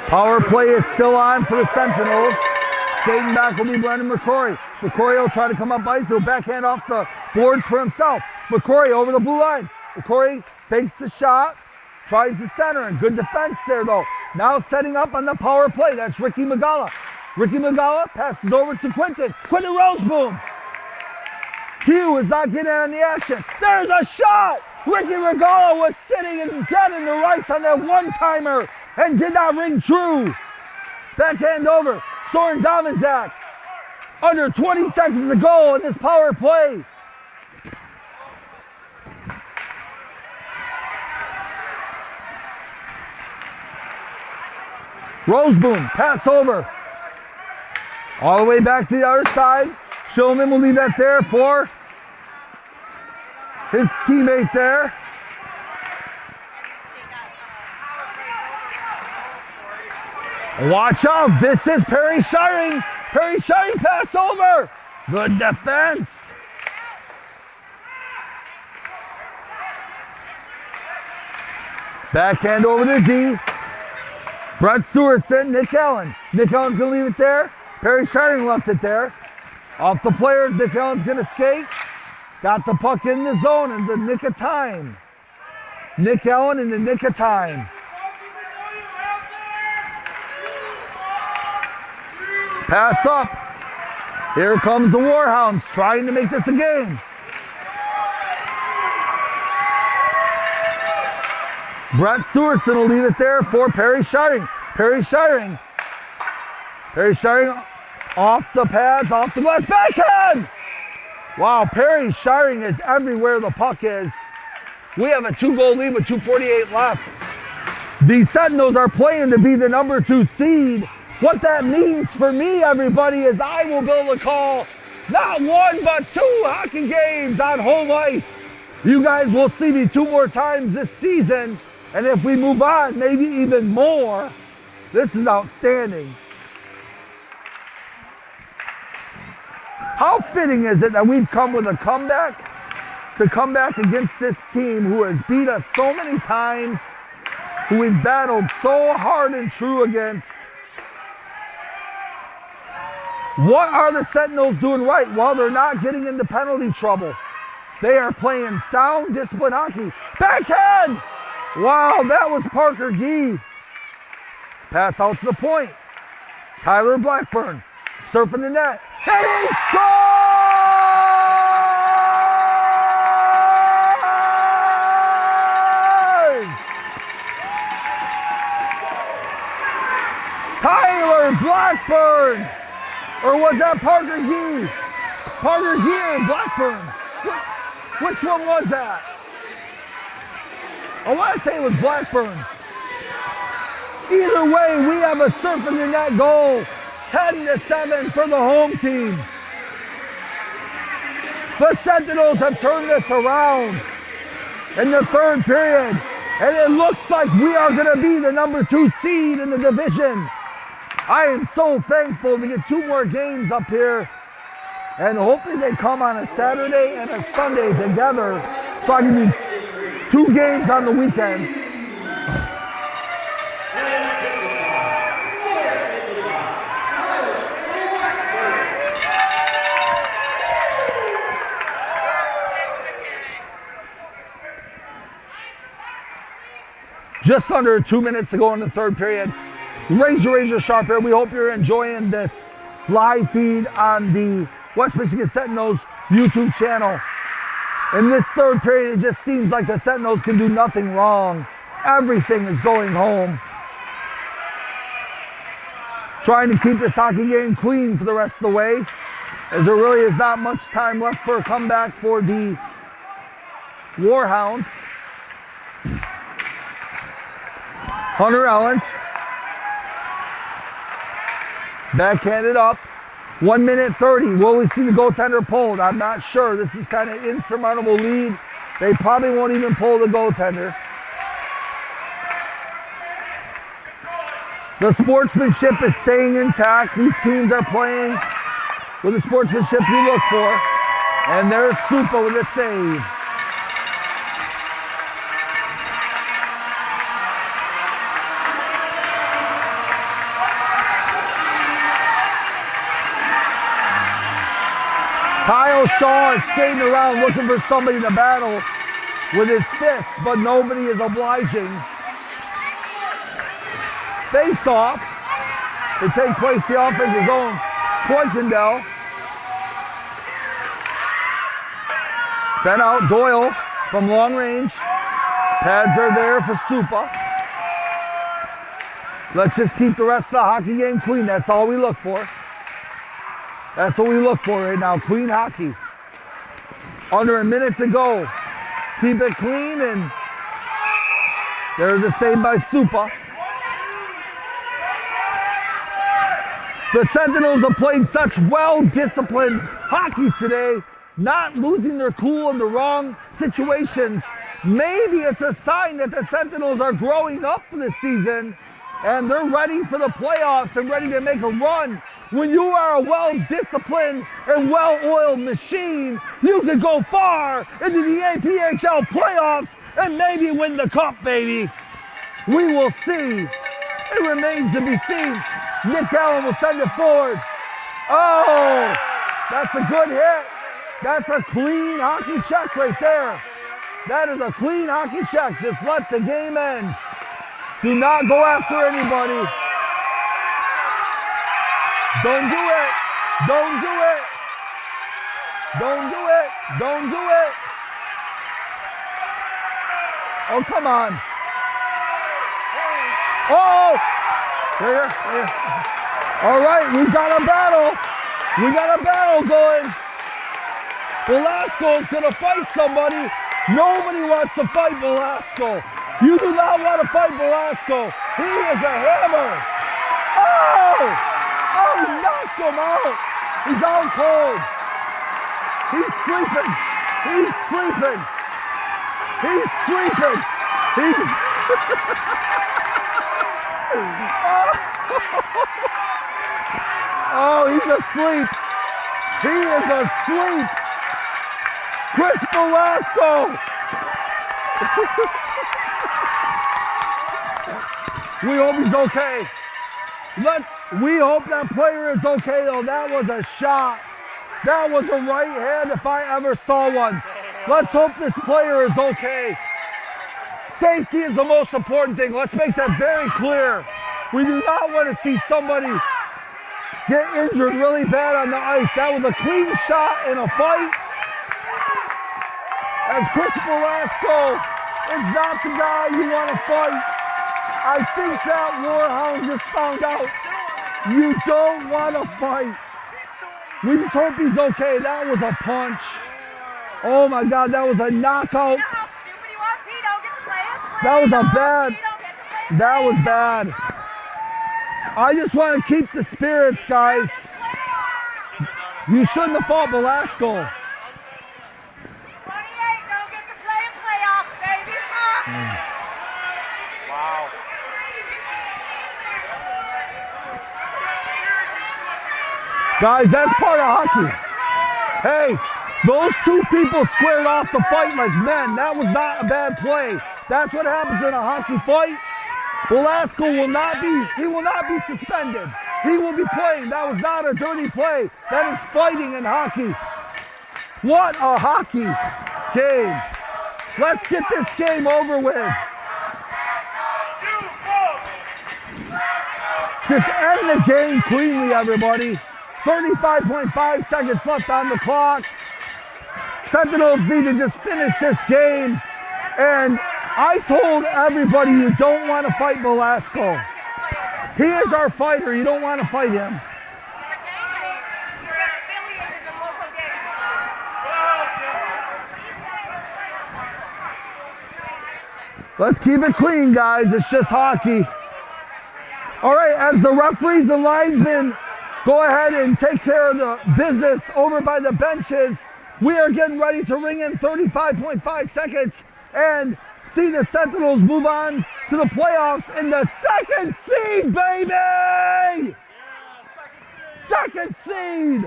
Power play is still on for the Sentinels. Skating back will be Brendan McCrory. McCrory will try to come up ice. He'll backhand off the boards for himself. McCrory over the blue line. McCrory fakes the shot, tries to center, and good defense there though. Now setting up on the power play. That's Ricky Magala. Ricky Magala passes over to Quentin. Quentin Roseboom. Hugh is not getting on the action. There's a shot! Ricky Regala was sitting and dead in the rights on that one-timer and did not ring true. Backhand over. Soren Domzak. Under 20 seconds to go in this power play. Roseboom, pass over. All the way back to the other side. Shillman will leave that there for his teammate there. Watch out, this is Perry Shiring. Perry Shiring pass over. Good defense. Backhand over to D. Brett Stewart's in, Nick Allen. Nick Allen's gonna leave it there. Perry Shiring left it there. Off the players, Nick Allen's gonna skate. Got the puck in the zone in the nick of time. Nick Allen in the nick of time. Pass up. Here comes the Warhounds trying to make this a game. Brett Sewerson will leave it there for Perry Shiring. Perry Shiring. Perry Shiring off the pads, off the glass, backhand! Wow, Perry Shiring is everywhere the puck is. We have a 2-goal lead with 2:48 left. The Sentinels are playing to be the number 2 seed. What that means for me, everybody, is I will be able to call not 1, but 2 hockey games on home ice. You guys will see me 2 more times this season, and if we move on, maybe even more. This is outstanding. How fitting is it that we've come with a comeback to come back against this team who has beat us so many times, who we've battled so hard and true against. What are the Sentinels doing right? Well, they're not getting into penalty trouble. They are playing sound, disciplined hockey. Backhand! Wow, that was Parker Gee. Pass out to the point. Tyler Blackburn surfing the net. And he scores! Tyler Blackburn! Or was that Parker Gee? Parker Gee or Blackburn? Which one was that? I want to say it was Blackburn. Either way, we have a surfing the net goal. 10-7 for the home team. The Sentinels have turned this around in the third period, and it looks like we are going to be the number 2 seed in the division. I am so thankful to get 2 more games up here, and hopefully they come on a Saturday and a Sunday together so I can do 2 games on the weekend. Just under 2 minutes to go in the third period. Razor Sharp here. We hope you're enjoying this live feed on the West Michigan Sentinels YouTube channel. In this third period, it just seems like the Sentinels can do nothing wrong. Everything is going home. Trying to keep this hockey game clean for the rest of the way, as there really is not much time left for a comeback for the Warhounds. Hunter Ellens. Backhanded up. 1 minute 30. Will we see the goaltender pulled? I'm not sure. This is kind of insurmountable lead. They probably won't even pull the goaltender. The sportsmanship is staying intact. These teams are playing with the sportsmanship you look for. And there's Supa with a save. Kyle Shaw is skating around looking for somebody to battle with his fists, but nobody is obliging. Face off. They take place the offensive zone. Poikendell. Sent out Doyle from long range. Pads are there for Supa. Let's just keep the rest of the hockey game clean. That's all we look for. That's what we look for right now, clean hockey. Under a minute to go. Keep it clean, and there's a save by Supa. The Sentinels have played such well-disciplined hockey today, not losing their cool in the wrong situations. Maybe it's a sign that the Sentinels are growing up for this season, and they're ready for the playoffs and ready to make a run. When you are a well-disciplined and well-oiled machine, you can go far into the APHL playoffs and maybe win the cup, baby. We will see. It remains to be seen. Nick Allen will send it forward. Oh, that's a good hit. That's a clean hockey check right there. That is a clean hockey check. Just let the game end. Do not go after anybody. Don't do it. Don't do it. Don't do it. Don't do it. Oh, come on. Oh! Here. All right, we've got a battle. We got a battle going. Velasco is going to fight somebody. Nobody wants to fight Velasco. You do not want to fight Velasco. He is a hammer. Oh! Oh, he knocked him out. He's out cold. He's sleeping. He's sleeping. He's sleeping. He's... Oh, he's asleep. He is asleep. Chris Velasco. We hope he's okay. We hope that player is okay, though. That was a shot. That was a right hand if I ever saw one. Let's hope this player is okay. Safety is the most important thing. Let's make that very clear. We do not want to see somebody get injured really bad on the ice. That was a clean shot in a fight. As Chris Velasco is not the guy you want to fight. I think that Warhound just found out you don't want to fight. We just hope he's okay. That was a punch. Oh my God, that was a knockout. That was a bad. That was bad. I just want to keep the spirits, guys. You shouldn't have fought Velasco. 28 don't get to play in playoffs, baby. Wow. Guys, that's part of hockey. Hey, those two people squared off the fight like men. That was not a bad play. That's what happens in a hockey fight. Velasco will not be suspended. He will be playing. That was not a dirty play. That is fighting in hockey. What a hockey game. Let's get this game over with. Just end the game cleanly, everybody. 35.5 seconds left on the clock. Sentinels need to just finish this game. And I told everybody you don't want to fight Velasco. He is our fighter. You don't want to fight him. Let's keep it clean, guys. It's just hockey. All right, as the referees and linesmen go ahead and take care of the business over by the benches, we are getting ready to ring in 35.5 seconds and see the Sentinels move on to the playoffs in the second seed, baby! Yeah, Second seed!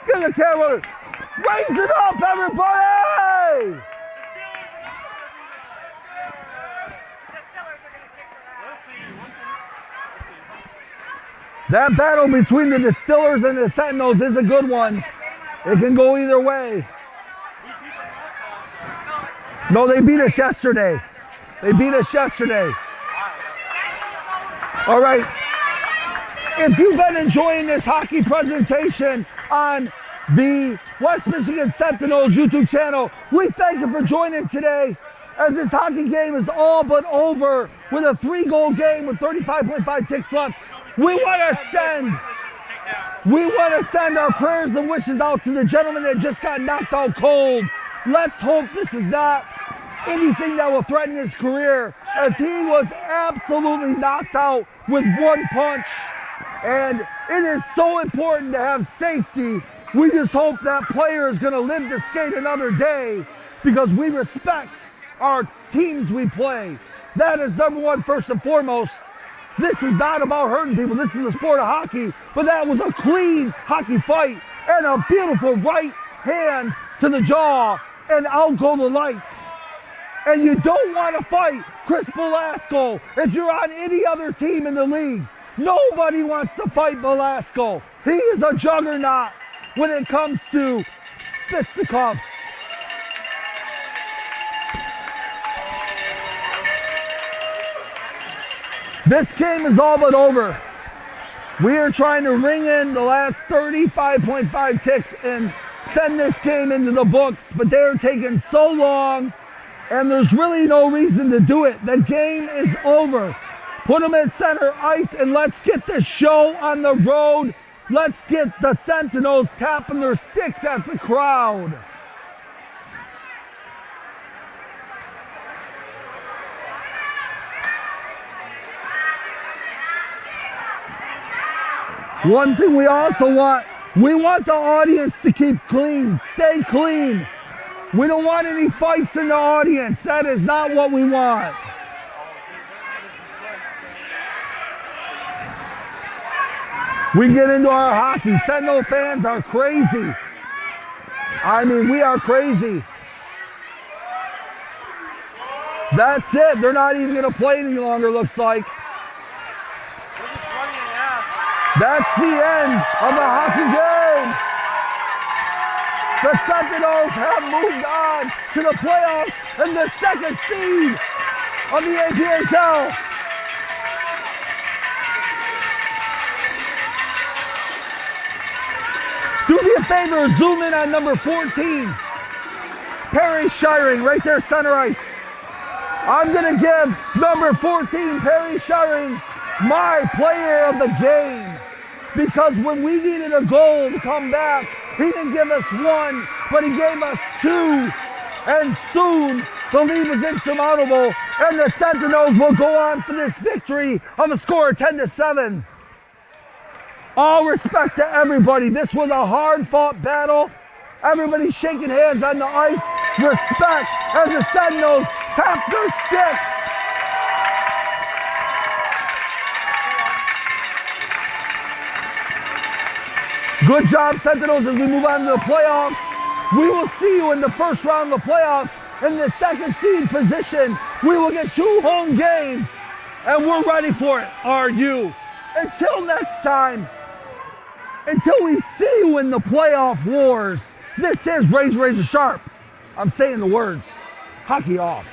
Give the camera, raise it up, everybody! That battle between the Distillers and the Sentinels is a good one. It can go either way. No, they beat us yesterday. They beat us yesterday. All right. If you've been enjoying this hockey presentation on the West Michigan Sentinels YouTube channel, we thank you for joining today as this hockey game is all but over with a 3-goal game with 35.5 ticks left. We want to send our prayers and wishes out to the gentleman that just got knocked out cold. Let's hope this is not anything that will threaten his career, as he was absolutely knocked out with one punch. And it is so important to have safety. We just hope that player is going to live to skate another day, because we respect our teams we play. That is number one, first and foremost. This is not about hurting people. This is the sport of hockey. But that was a clean hockey fight and a beautiful right hand to the jaw, and out go the lights. And you don't want to fight Chris Velasco if you're on any other team in the league. Nobody wants to fight Velasco. He is a juggernaut when it comes to fisticuffs. This game is all but over. We are trying to ring in the last 35.5 ticks and send this game into the books, but they're taking so long, and there's really no reason to do it. The game is over. Put them at center ice and let's get the show on the road. Let's get the Sentinels tapping their sticks at the crowd. One thing we also want, we want the audience to keep clean, stay clean. We don't want any fights in the audience. That is not what we want. We get into our hockey. Sentinel fans are crazy. I mean, we are crazy. That's it. They're not even going to play any longer, looks like. That's the end of the hockey game. The Sentinels have moved on to the playoffs and the second seed of the APHL. Do me a favor, zoom in on number 14. Perry Shiring, right there, center ice. I'm gonna give number 14, Perry Shiring, my player of the game. Because when we needed a goal to come back, he didn't give us one, but he gave us two. And soon, the lead was insurmountable, and the Sentinels will go on for this victory of a score of 10-7. All respect to everybody. This was a hard-fought battle. Everybody shaking hands on the ice. Respect as the Sentinels tap their sticks. Good job, Sentinels, as we move on to the playoffs. We will see you in the first round of the playoffs in the second seed position. We will get 2 home games, and we're ready for it. Are you? Until next time, until we see you in the playoff wars, this is Razor Sharp. I'm saying the words. Hockey off.